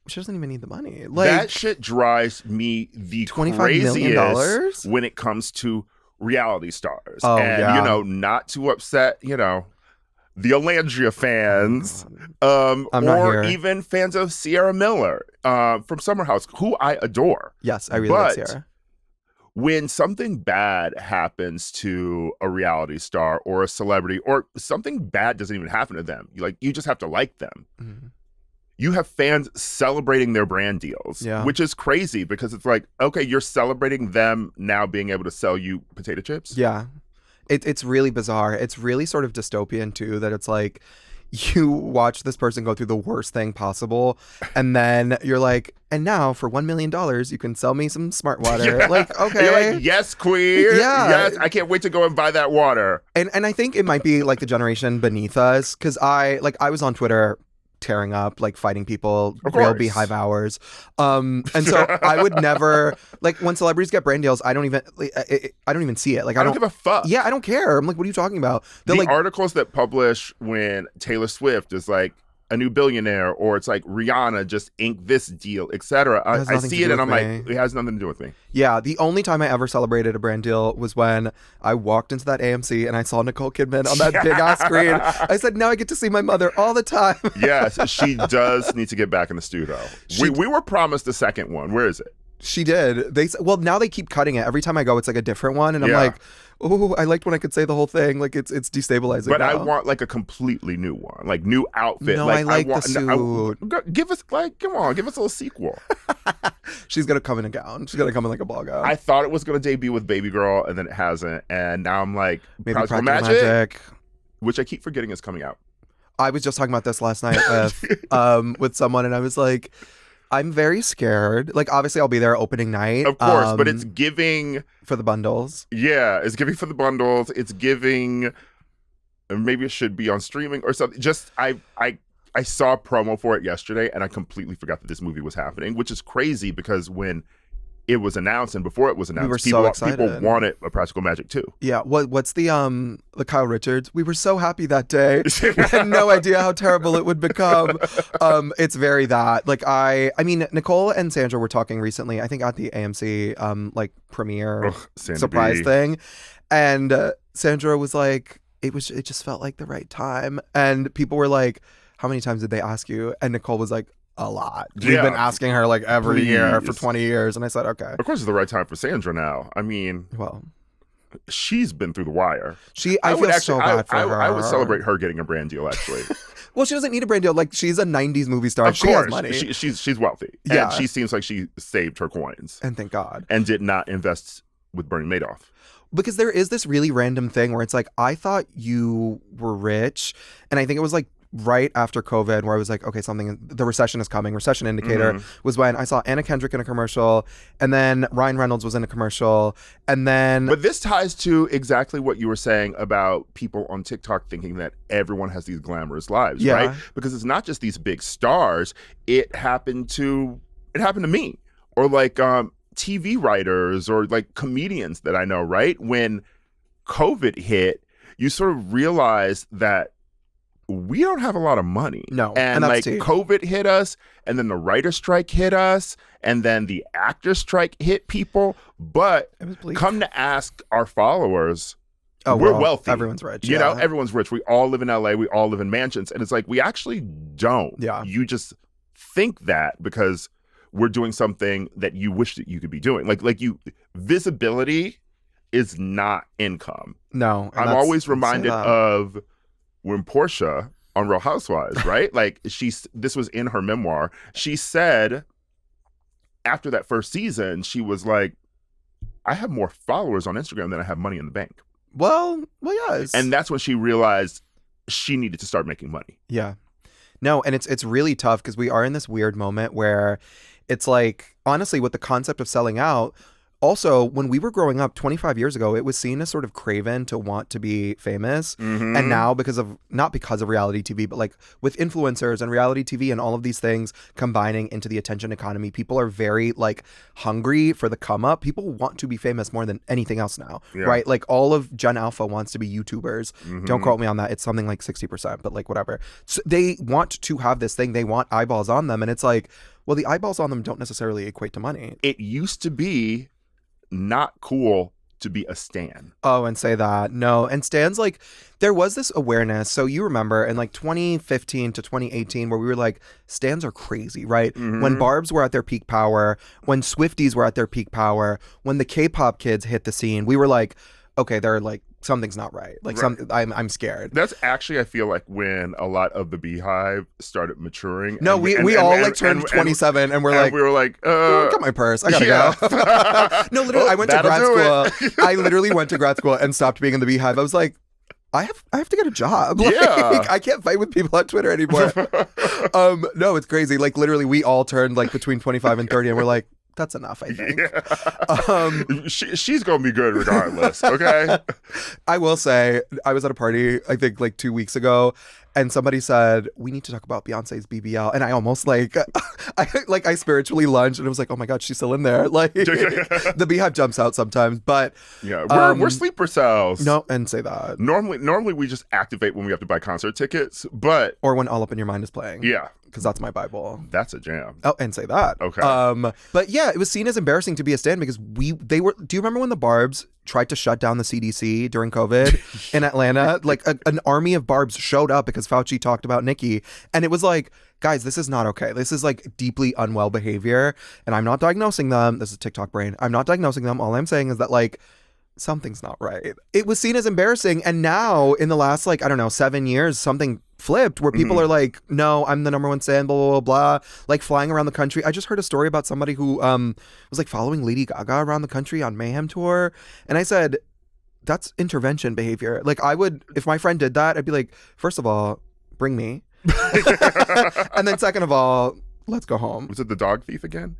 she doesn't even need the money. Like, that shit drives me the $25 million craziest when it comes to reality stars. Oh, and yeah. not to upset the Alandria fans, I'm not or here. even fans of Sierra Miller from Summer House, who I adore. Yes, I really like But Sierra. when something bad happens to a reality star or a celebrity, or something bad doesn't even happen to them, you just have to like them. Mm-hmm. You have fans celebrating their brand deals, which is crazy because it's like, okay, you're celebrating them now being able to sell you potato chips. Yeah. It's really bizarre. It's really sort of dystopian too, that it's like you watch this person go through the worst thing possible and then you're like, and now for $1 million you can sell me some smart water. Yeah. Like, okay. You're like, yes, queen. Yeah. Yes, I can't wait to go and buy that water. And I think it might be like the generation beneath us, because I was on Twitter tearing up, like fighting people, real beehive hours. And so I would never, like, when celebrities get brand deals, I don't even see it. Like, I don't give a fuck. Yeah, I don't care. I'm like, what are you talking about? They're the like, articles that publish when Taylor Swift is like a new billionaire, or it's like Rihanna just inked this deal, etc. I see it and I'm like, it has nothing to do with me. Yeah, the only time I ever celebrated a brand deal was when I walked into that AMC and I saw Nicole Kidman on that big ass screen. I said, now I get to see my mother all the time. Yes, she does need to get back in the studio. We were promised a second one. Where is it? She did. Now they keep cutting it. Every time I go, it's like a different one, and I'm like, oh, I liked when I could say the whole thing. Like it's destabilizing. But now. I want like a completely new one, like new outfit. No, like, I like the suit. Give us come on, give us a little sequel. She's gonna come in a gown. She's gonna come in like a ball gown. I thought it was gonna debut with Baby Girl, and then it hasn't, and now I'm like, maybe Practical Magic, which I keep forgetting is coming out. I was just talking about this last night with someone, and I was like, I'm very scared. Like, obviously, I'll be there opening night. Of course, but it's giving... For the bundles. Yeah, it's giving for the bundles. It's giving... Maybe it should be on streaming or something. Just, I saw a promo for it yesterday, and I completely forgot that this movie was happening, which is crazy because when it was announced and before it was announced, we were people wanted a Practical Magic too. Yeah. What's the Kyle Richards? We were so happy that day. We had no idea how terrible it would become. It's very that. Like I mean, Nicole and Sandra were talking recently, I think at the AMC like premiere surprise thing, and Sandra was like, it just felt like the right time, and people were like, how many times did they ask you? And Nicole was like, a lot. We've been asking her like every year for 20 years. And I said, okay. Of course it's the right time for Sandra now. I mean, well, she's been through the wire. I feel so bad for her. I would celebrate her getting a brand deal, actually. Well, she doesn't need a brand deal. Like, she's a 90s movie star. Of she course. has money. She's wealthy. Yeah. And she seems like she saved her coins. And thank God. And did not invest with Bernie Madoff. Because there is this really random thing where it's like, I thought you were rich. And I think it was like right after COVID where I was like, okay, the recession is coming. Recession indicator was when I saw Anna Kendrick in a commercial, and then Ryan Reynolds was in a commercial, and then... But this ties to exactly what you were saying about people on TikTok thinking that everyone has these glamorous lives, right? Because it's not just these big stars. It happened to me. Or like TV writers or like comedians that I know, right? When COVID hit, you sort of realize that we don't have a lot of money. No. And like COVID hit us, and then the writer strike hit us, and then the actor strike hit people. But come to ask our followers, we're wealthy. Everyone's rich. You know, everyone's rich. We all live in LA. We all live in mansions. And it's like, we actually don't. Yeah. You just think that because we're doing something that you wish that you could be doing. Like visibility is not income. No. I'm always reminded of when Portia on Real Housewives, right? Like this was in her memoir. She said after that first season, she was like, I have more followers on Instagram than I have money in the bank. Well, yes. And that's when she realized she needed to start making money. Yeah. No, and it's really tough because we are in this weird moment where it's like, honestly, with the concept of selling out, also, when we were growing up 25 years ago, it was seen as sort of craven to want to be famous. Mm-hmm. And now not because of reality TV, but like with influencers and reality TV and all of these things combining into the attention economy, people are very like hungry for the come up. People want to be famous more than anything else now, right? Like all of Gen Alpha wants to be YouTubers. Mm-hmm. Don't quote me on that. It's something like 60%, but like whatever. So they want to have this thing. They want eyeballs on them. And it's like, well, the eyeballs on them don't necessarily equate to money. It used to be not cool to be a stan. Oh, and say that. No. And stans, like, there was this awareness. So you remember in like 2015 to 2018 where we were like, stans are crazy, right? Mm-hmm. When Barbs were at their peak power, when Swifties were at their peak power, when the K-pop kids hit the scene, we were like, okay, they're like, something's not right. Like I'm scared. That's actually, I feel like, when a lot of the Beehive started maturing. No, we all turned 27 and we're like, we were like, got my purse. I gotta go. No, literally, I went to grad school. I literally went to grad school and stopped being in the Beehive. I was like, I have to get a job. Like, yeah. I can't fight with people on Twitter anymore. No, it's crazy. Like literally, we all turned like between 25 and 30 and we're like, that's enough, I think. Yeah. She's gonna be good regardless. Okay. I will say, I was at a party, I think like 2 weeks ago, and somebody said, we need to talk about Beyonce's BBL. And I almost like, I spiritually lunged and it was like, oh my God, she's still in there. Like the Beehive jumps out sometimes, but yeah, we're sleeper cells. No, and say that. Normally we just activate when we have to buy concert tickets, but or when All Up in Your Mind is playing. Yeah. Because that's my Bible. That's a jam. Oh, and say that. Okay. But yeah, it was seen as embarrassing to be a stan because they were. Do you remember when the Barbs tried to shut down the CDC during COVID in Atlanta? Like an army of Barbs showed up because Fauci talked about Nikki, and it was like, guys, this is not okay. This is like deeply unwell behavior, and I'm not diagnosing them. This is TikTok brain. I'm not diagnosing them. All I'm saying is that like, something's not right. It was seen as embarrassing, and now in the last 7 years, something flipped where people are like, no, I'm the number one stan, blah, blah, blah, blah, like flying around the country. I just heard a story about somebody who was like following Lady Gaga around the country on Mayhem tour, and I said, that's intervention behavior. Like I would, if my friend did that, I'd be like, first of all, bring me. And then second of all, let's go home. Was it the dog thief again?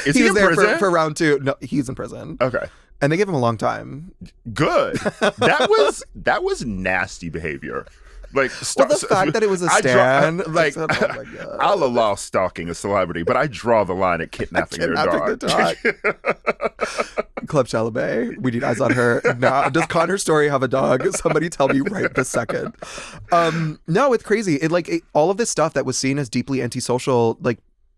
Is he was there for round 2. No, he's in prison. Okay. And they give him a long time. Good. That was nasty behavior. Like the fact that it was a stan. I'll allow stalking a celebrity, but I draw the line at kidnapping their dog. Club Chalamet. We need eyes on her. Now, does Connor's story have a dog? Somebody tell me right this second. No, it's crazy. All of this stuff that was seen as deeply antisocial,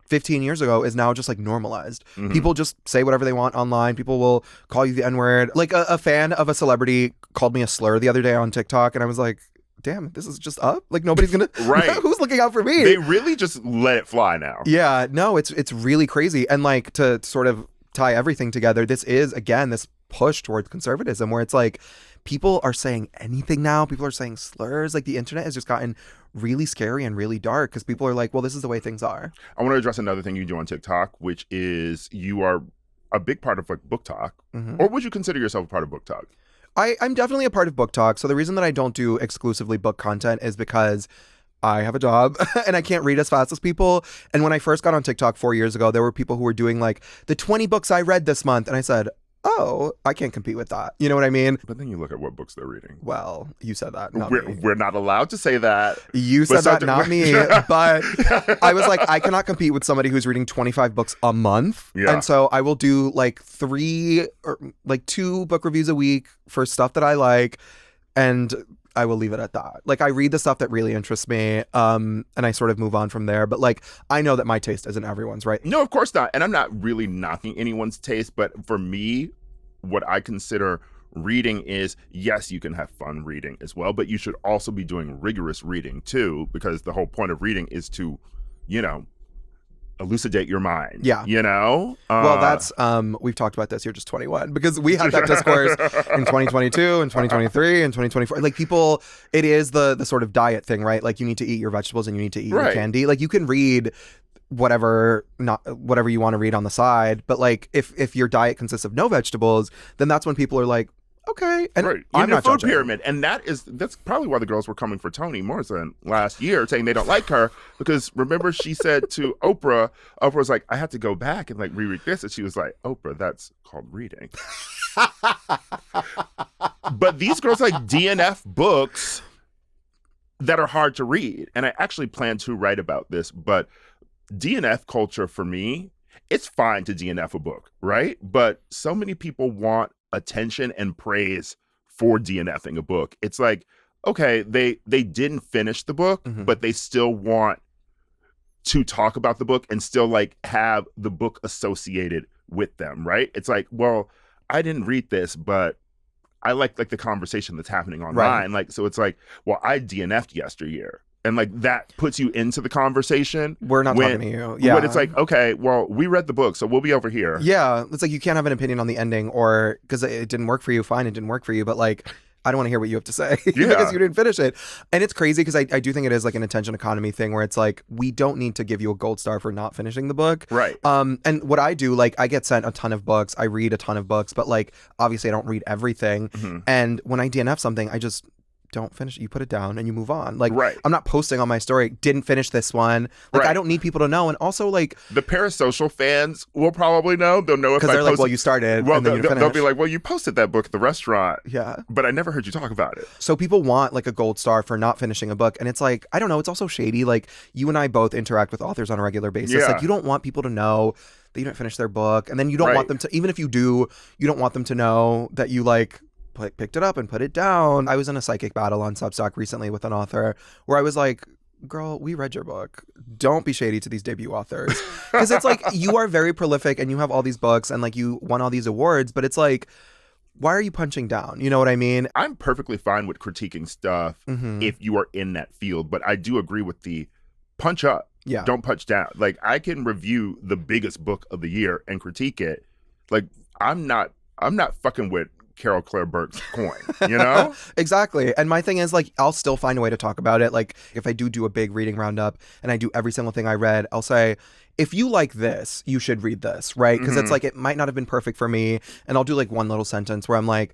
15 years ago is now just normalized. Mm-hmm. People just say whatever they want online. People will call you the N-word. Like a fan of a celebrity called me a slur the other day on TikTok, and I was like, damn, this is just up? Like nobody's gonna right. Who's looking out for me? They really just let it fly now. Yeah, no, it's really crazy. And to sort of tie everything together, this is again this push towards conservatism where it's like people are saying anything now. People are saying slurs. Like the internet has just gotten really scary and really dark because people are like, well, this is the way things are. I want to address another thing you do on TikTok, which is you are a big part of BookTok. Mm-hmm. Or would you consider yourself a part of BookTok? I'm definitely a part of BookTok. So the reason that I don't do exclusively book content is because I have a job and I can't read as fast as people. And when I first got on TikTok 4 years ago, there were people who were doing the 20 books I read this month. And I said, oh, I can't compete with that. You know what I mean? But then you look at what books they're reading. Well, you said that, not me. We're not allowed to say that. You said that, not me. But I was like, I cannot compete with somebody who's reading 25 books a month. Yeah. And so I will do 3 or 2 book reviews a week for stuff that I like. And I will leave it at that. I read the stuff that really interests me, and I sort of move on from there. But I know that my taste isn't everyone's, right? No, of course not. And I'm not really knocking anyone's taste. But for me, what I consider reading is, yes, you can have fun reading as well, but you should also be doing rigorous reading too, because the whole point of reading is to, elucidate your mind. Yeah. You know? Well, that's we've talked about this. You're just 21 because we had that discourse in 2022 and 2023 and 2024. Like people, it is the sort of diet thing, right? Like you need to eat your vegetables and you need to eat your candy. Like you can read whatever you want to read on the side, but like if your diet consists of no vegetables, then that's when people are like, okay, and I'm not food judging. pyramid, and that's probably why the girls were coming for Toni Morrison last year, saying they don't like her because remember she said to Oprah was like, I had to go back and like reread this, and she was like, Oprah, that's called reading. But these girls like DNF books that are hard to read, and I actually plan to write about this, but DNF culture for me, it's fine to DNF a book, right? But so many people want attention and praise for DNFing a book. It's like, okay, they didn't finish the book, but they still want to talk about the book and still like have the book associated with them, right? It's like, well, I didn't read this, but I like the conversation that's happening online. Right. Like, so it's like, well, I DNF'd yesteryear. And like that puts you into the conversation. We're not talking to you. Yeah. When it's like, okay, well, we read the book, so we'll be over here. Yeah. It's like you can't have an opinion on the ending or because it didn't work for you. Fine, it didn't work for you. But like, I don't want to hear what you have to say because you didn't finish it. And it's crazy because I do think it is like an attention economy thing where it's like, we don't need to give you a gold star for not finishing the book. Right. And what I do, like I get sent a ton of books. I read a ton of books, but like, obviously I don't read everything. And when I DNF something, I just don't finish it. You put it down and you move on. Like, I'm not posting on my story, didn't finish this one. Like, I don't need people to know. And also, like, the parasocial fans will probably know. They'll know if because they're like, well, you started. Well, and then they'll be like, well, you posted that book at the restaurant. Yeah. But I never heard you talk about it. So people want like a gold star for not finishing a book. And it's like, I don't know. It's also shady. Like, you and I both interact with authors on a regular basis. Yeah. Like, you don't want people to know that you didn't finish their book. And then you don't want them to, even if you do, you don't want them to know that you like, picked it up and put it down. I was in a psychic battle on Substack recently with an author where I was like, girl, we read your book. Don't be shady to these debut authors. Because it's like, you are very prolific and you have all these books and like you won all these awards, but it's like, why are you punching down? You know what I mean? I'm perfectly fine with critiquing stuff if you are in that field, but I do agree with the punch up. Yeah. Don't punch down. Like, I can review the biggest book of the year and critique it. Like, I'm not fucking with Carol Claire Burke's coin, you know? Exactly. And my thing is like, I'll still find a way to talk about it. Like if I do a big reading roundup and I do every single thing I read, I'll say, if you like this, you should read this, right? Because it's like, it might not have been perfect for me. And I'll do like one little sentence where I'm like,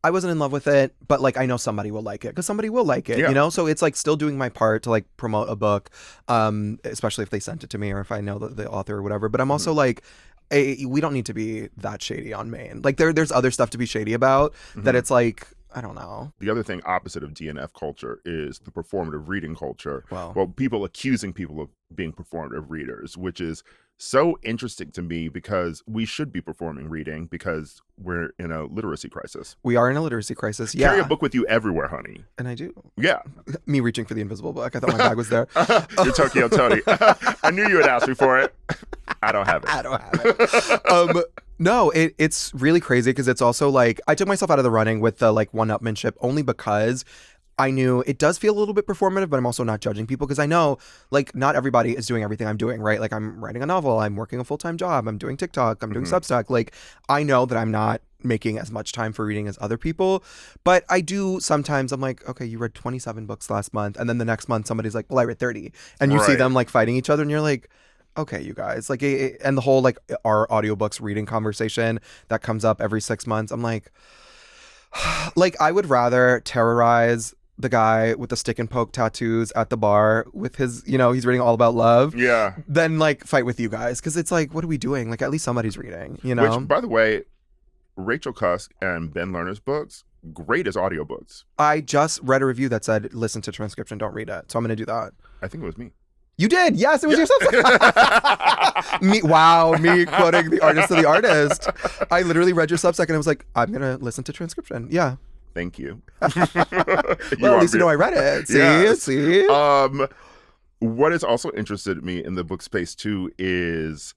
I wasn't in love with it, but like, I know somebody will like it because somebody will like it, you know? So it's like still doing my part to like promote a book, especially if they sent it to me or if I know the author or whatever. But I'm also like, we don't need to be that shady on Maine. Like there's other stuff to be shady about that it's like, I don't know. The other thing opposite of DNF culture is the performative reading culture. Well, people accusing people of being performative readers, which is so interesting to me because we should be performing reading because we're in a literacy crisis. We are in a literacy crisis. Yeah. Carry a book with you everywhere, honey. And I do. Yeah. Me reaching for the invisible book. I thought my bag was there. You're Tokyo Tony. I knew you would ask me for it. I don't have it. No, it's really crazy because it's also like I took myself out of the running with the like one-upmanship only because I knew it does feel a little bit performative, but I'm also not judging people because I know like not everybody is doing everything I'm doing, right? Like I'm writing a novel, I'm working a full-time job, I'm doing TikTok, I'm doing Substack. Like I know that I'm not making as much time for reading as other people, but I do sometimes I'm like, okay, you read 27 books last month, and then the next month somebody's like, well, I read 30, and you see them like fighting each other, and you're like, okay, you guys, like, and the whole like our audiobooks reading conversation that comes up every 6 months, I'm like I would rather terrorize the guy with the stick and poke tattoos at the bar with his, you know, he's reading all about love. Yeah. Than like fight with you guys. Cause it's like, what are we doing? Like at least somebody's reading, you know? Which, by the way, Rachel Cusk and Ben Lerner's books, great as audiobooks. I just read a review that said, listen to transcription, don't read it. So I'm going to do that. I think it was me. You did. Yes, it was yourself. me quoting the artist of the artist. I literally read your Substack and I was like, I'm going to listen to transcription. Yeah. Thank you. Well, at least you know I read it. See? Yes. See? What has also interested me in the book space too is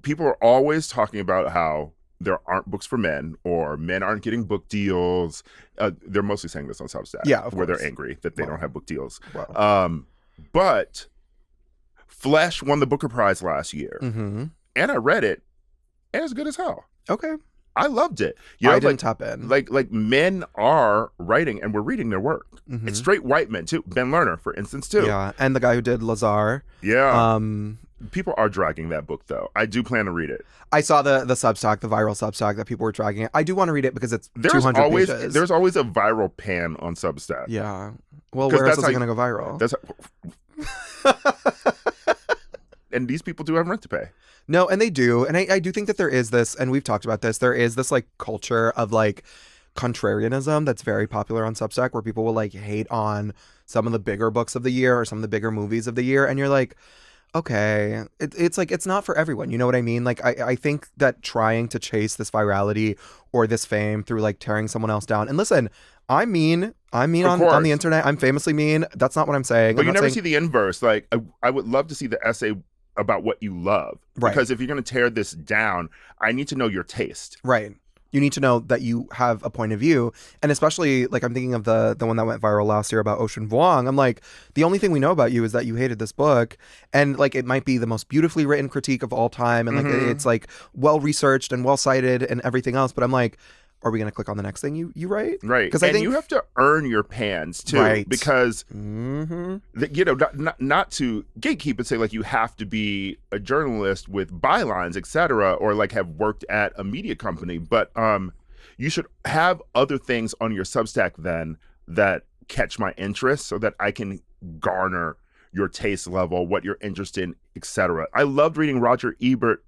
people are always talking about how there aren't books for men or men aren't getting book deals. They're mostly saying this on Substack, yeah, of where course. they're angry that they don't have book deals. Wow. But Flesh won the Booker Prize last year, Mm-hmm. and I read it, and it's good as hell. Okay. I loved it. I didn't tap in. Like men are writing, and we're reading their work. Mm-hmm. It's straight white men too. Ben Lerner, for instance, too. Yeah, and the guy who did Lazar. Yeah. People are dragging that book, though. I do plan to read it. I saw the Substack, the viral Substack that people were dragging it. I do want to read it because it's 200 pages. There's always a viral pan on Substack. Yeah. Well, where else is it going to go viral? And these people do have rent to pay. No, and they do. And I do think that there is this, and we've talked about this, there is this like culture of like contrarianism that's very popular on Substack where people will like hate on some of the bigger books of the year or some of the bigger movies of the year. And you're like, okay, it's like, it's not for everyone. You know what I mean? Like, I think that trying to chase this virality or this fame through like tearing someone else down. And listen, I'm mean on the internet. I'm famously mean. That's not what I'm saying. But you never see the inverse. Like, I would love to see the essay about what you love. Right. Because if you're going to tear this down, I need to know your taste. Right. You need to know that you have a point of view. And especially, like, I'm thinking of the one that went viral last year about Ocean Vuong. I'm like, the only thing we know about you is that you hated this book. And, like, it might be the most beautifully written critique of all time. And, like, it's, like, well-researched and well-cited and everything else. But I'm like, are we going to click on the next thing you write? Right. Because I think you have to earn your pans, too. Right. Because, not to gatekeep and say, like, you have to be a journalist with bylines, etc., or, like, have worked at a media company. But you should have other things on your Substack, then, that catch my interest so that I can garner your taste level, what you're interested in, etc. I loved reading Roger Ebert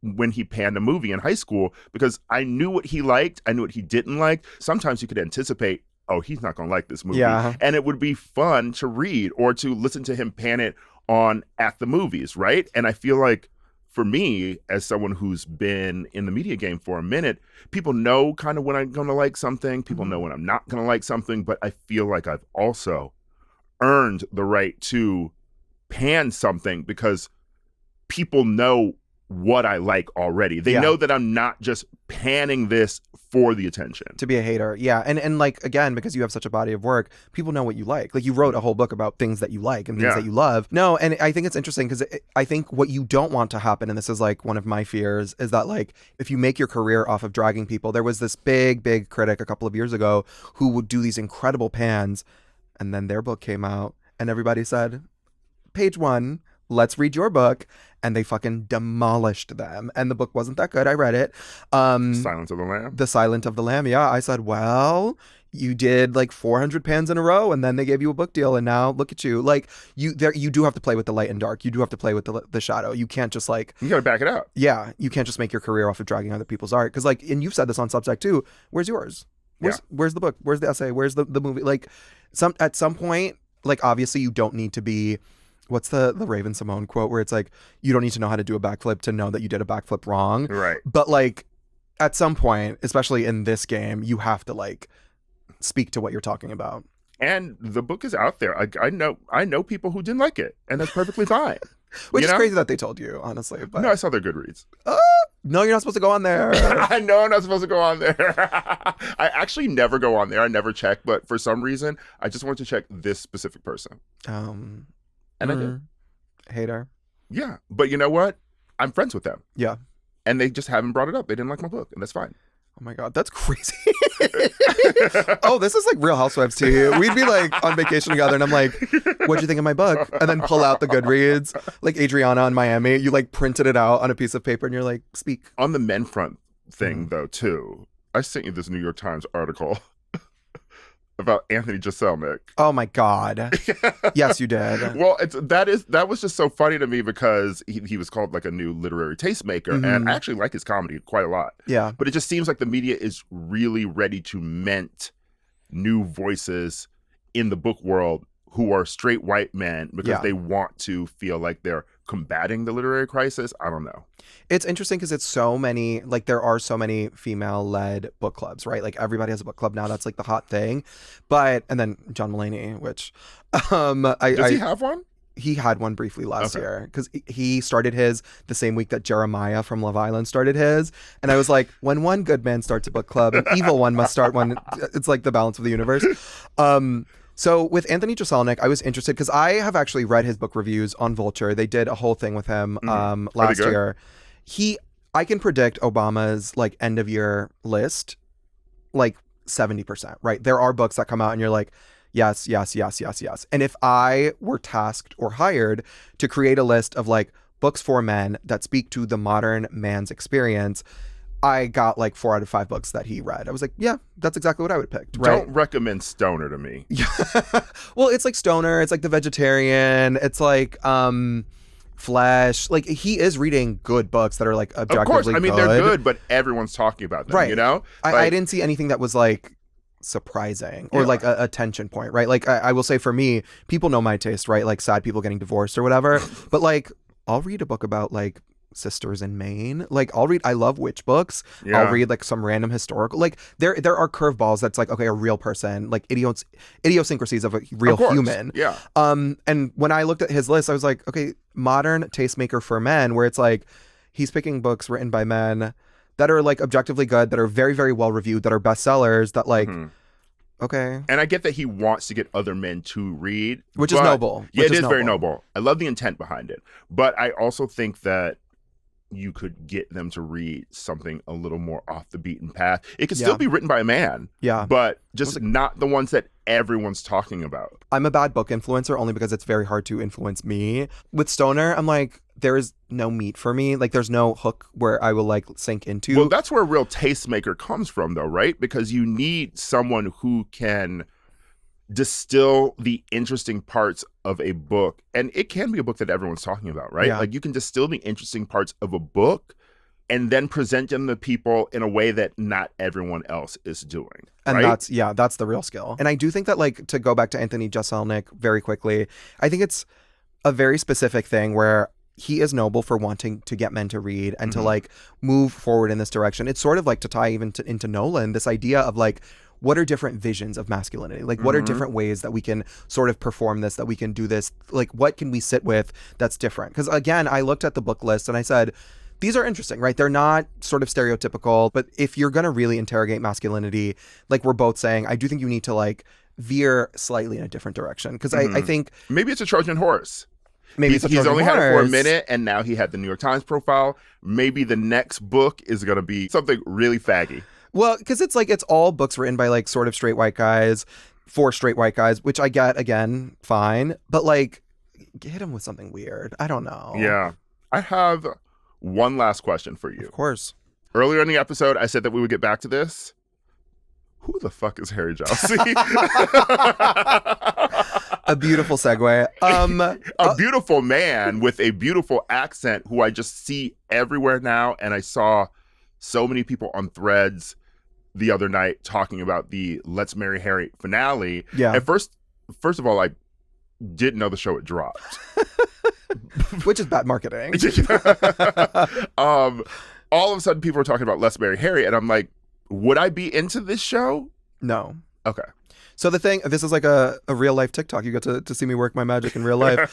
when he panned a movie in high school because I knew what he liked, I knew what he didn't like. Sometimes you could anticipate, oh, he's not going to like this movie. Yeah. And it would be fun to read or to listen to him pan it on at the movies, right? And I feel like for me, as someone who's been in the media game for a minute, people know kind of when I'm going to like something. People know when I'm not going to like something. But I feel like I've also earned the right to pan something because people know what I like already. They know that I'm not just panning this for the attention. To be a hater. Yeah. And like, again, because you have such a body of work, people know what you like. Like, you wrote a whole book about things that you like and things that you love. No, and I think it's interesting because I think what you don't want to happen, and this is like one of my fears, is that like, if you make your career off of dragging people, there was this big critic a couple of years ago who would do these incredible pans, and then their book came out and everybody said, page 1, let's read your book. And they fucking demolished them. And the book wasn't that good. I read it. Silence of the Lamb? The Silent of the Lamb, yeah. I said, well, you did like 400 pans in a row and then they gave you a book deal and now look at you. Like, you do have to play with the light and dark. You do have to play with the shadow. You can't just like... You gotta back it up. Yeah. You can't just make your career off of dragging other people's art. Because like, and you've said this on Substack too, where's yours? Where's the book? Where's the essay? Where's the movie? Like, at some point, like, obviously you don't need to be... What's the Raven Simone quote where it's like, you don't need to know how to do a backflip to know that you did a backflip wrong. Right. But like, at some point, especially in this game, you have to like speak to what you're talking about. And the book is out there. I know people who didn't like it, and that's perfectly fine. Which is crazy that they told you, honestly. But... No, I saw their Goodreads. No, you're not supposed to go on there. I know I'm not supposed to go on there. I actually never go on there. I never check, but for some reason, I just wanted to check this specific person. And I did. Hater. Yeah. But you know what? I'm friends with them. Yeah. And they just haven't brought it up. They didn't like my book, and that's fine. Oh my God, that's crazy. Oh, this is like Real Housewives too. We'd be like on vacation together and I'm like, what'd you think of my book? And then pull out the Goodreads. Like Adriana in Miami, you like printed it out on a piece of paper and you're like, speak. On the men front thing though, too, I sent you this New York Times article about Anthony Jeselnik. Oh my God. Yes, you did. Well, that was just so funny to me because he was called like a new literary tastemaker, and I actually like his comedy quite a lot. Yeah. But it just seems like the media is really ready to mint new voices in the book world who are straight white men because they want to feel like they're combating the literary crisis. I don't know. It's interesting because it's so many, like there are so many female-led book clubs, right? Like everybody has a book club now. That's like the hot thing. But, and then John Mulaney, which... Does he have one? He had one briefly last year because he started his the same week that Jeremiah from Love Island started his. And I was like, when one good man starts a book club, an evil one must start one. It's like the balance of the universe. So with Anthony Jeselnik, I was interested because I have actually read his book reviews on Vulture. They did a whole thing with him last year. I can predict Obama's like end of year list like 70%, right? There are books that come out and you're like, yes, yes, yes, yes, yes. And if I were tasked or hired to create a list of like books for men that speak to the modern man's experience, I got like 4 out of 5 books that he read. I was like, yeah, that's exactly what I would pick. Right? Don't recommend Stoner to me. Well, it's like Stoner. It's like The Vegetarian. It's like Flesh. Like he is reading good books that are like objectively good. Of course, I mean they're good, but everyone's talking about them. Right. You know, I didn't see anything that was like surprising or like a tension point. Right. Like I will say for me, people know my taste. Right. Like sad people getting divorced or whatever. But like I'll read a book about like sisters in Maine. Like I love witch books. Yeah. I'll read like some random historical, like there are curveballs that's like, okay, a real person, like idiosyncrasies of a real human. Yeah. And when I looked at his list, I was like, okay, modern tastemaker for men, where it's like he's picking books written by men that are like objectively good, that are very, very well reviewed, that are bestsellers, that like okay. And I get that he wants to get other men to read, which is noble. Yeah, it is very noble. I love the intent behind it, but I also think that you could get them to read something a little more off the beaten path. It could still be written by a man, but just not the ones that everyone's talking about. I'm a bad book influencer only because it's very hard to influence me. With Stoner, I'm like, there is no meat for me. Like, there's no hook where I will like sink into. Well, that's where a real tastemaker comes from, though, right? Because you need someone who can distill the interesting parts of a book, and it can be a book that everyone's talking about, right? Like you can distill the interesting parts of a book and then present them to people in a way that not everyone else is doing. And that's the real skill. And I do think that, like, to go back to Anthony Jeselnik very quickly, I think it's a very specific thing where he is noble for wanting to get men to read and to like move forward in this direction. It's sort of like to tie even into Nolan, this idea of like, what are different visions of masculinity? Like, what are different ways that we can sort of perform this, that we can do this? Like, what can we sit with that's different? Because again, I looked at the book list and I said, these are interesting, right? They're not sort of stereotypical, but if you're going to really interrogate masculinity, like we're both saying, I do think you need to like veer slightly in a different direction. Because I think maybe it's a Trojan horse. Maybe he's only had it for a minute, and now he had the New York Times profile. Maybe the next book is going to be something really faggy. Well, because it's like, it's all books written by like sort of straight white guys for straight white guys, which I get, again, fine. But like, hit him with something weird. I don't know. Yeah. I have one last question for you. Of course. Earlier in the episode, I said that we would get back to this. Who the fuck is Harry Jowsey? A beautiful segue. A beautiful man with a beautiful accent who I just see everywhere now. And I saw so many people on Threads the other night talking about the Let's Marry Harry finale. Yeah. And first of all, I didn't know the show had dropped. Which is bad marketing. All of a sudden people are talking about Let's Marry Harry, and I'm like, would I be into this show? No. Okay. So this is like a real life TikTok. You get to see me work my magic in real life.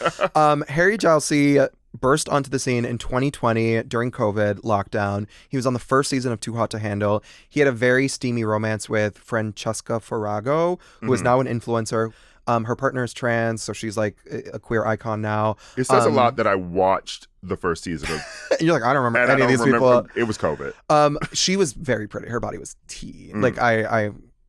Harry Jowsey burst onto the scene in 2020 during COVID lockdown. He was on the first season of Too Hot to Handle. He had a very steamy romance with Francesca Farago, who is now an influencer. Her partner is trans, so she's like a queer icon now. It says a lot that I watched the first season of. You're like, I don't remember any of these people. It was COVID. She was very pretty. Her body was tea. Like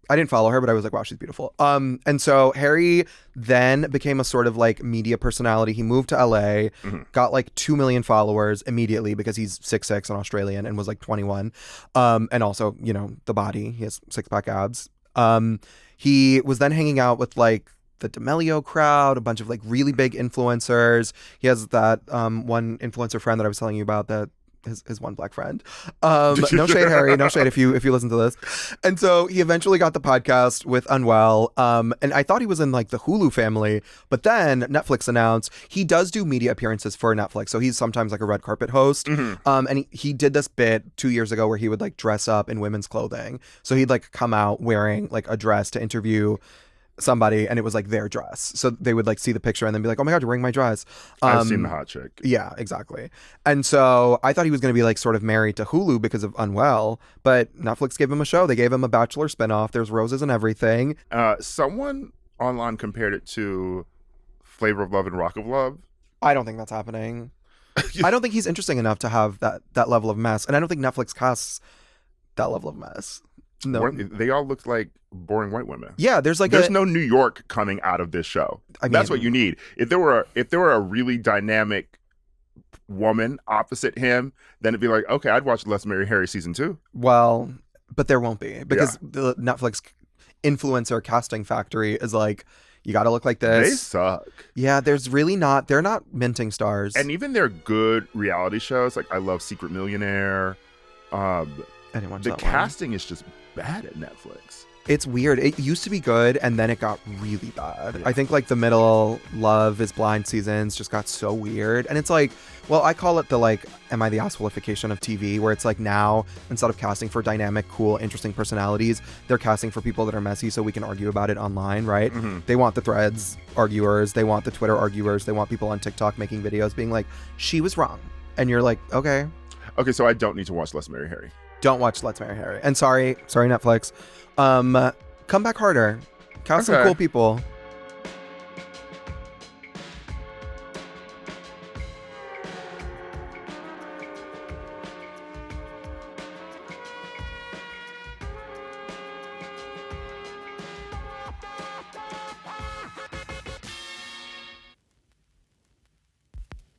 I didn't follow her, but I was like, wow, she's beautiful. And so Harry then became a sort of like media personality. He moved to LA, got like 2 million followers immediately because he's 6'6" and Australian and was like 21. And also, you know, the body, he has 6-pack abs. He was then hanging out with like the D'Amelio crowd, a bunch of like really big influencers. He has that one influencer friend that I was telling you about, that his one black friend. No shade, Harry. No shade if you listen to this. And so he eventually got the podcast with Unwell. And I thought he was in like the Hulu family, but then Netflix announced he does do media appearances for Netflix. So he's sometimes like a red carpet host. And he did this bit 2 years ago where he would like dress up in women's clothing. So he'd like come out wearing like a dress to interview somebody, and it was like their dress, so they would like see the picture and then be like, oh my god, you're wearing my dress. I've seen the hot chick. Yeah, exactly. And so I thought he was going to be like sort of married to Hulu because of Unwell, but Netflix gave him a show. They gave him a Bachelor spinoff. There's roses and everything. Someone online compared it to Flavor of Love and Rock of Love. I don't think that's happening. I don't think he's interesting enough to have that level of mess, and I don't think Netflix casts that level of mess. No, They all look like boring white women. yeah, there's no New York coming out of this show. That's what you need. If there were a really dynamic woman opposite him, then it'd be like, okay, I'd watch Let's Marry Harry season 2. Well, but there won't be, because the Netflix influencer casting factory is like, you got to look like this. They suck. Yeah, there's really not. They're not minting stars. And even their good reality shows, like I love Secret Millionaire. I didn't watch the that casting is just bad at Netflix. It's weird. It used to be good, and then it got really bad. I think like the middle Love is Blind seasons just got so weird. And it's like, well, I call it the like, am I the assholeification of TV, where it's like now, instead of casting for dynamic, cool, interesting personalities, they're casting for people that are messy so we can argue about it online, right? Mm-hmm. They want the Threads arguers, they want the Twitter arguers, they want people on TikTok making videos being like, she was wrong. And you're like, okay. Okay, so I don't need to watch Let's Marry Harry. Don't watch Let's Marry Harry. And sorry Netflix. Come back harder. Cast some cool people.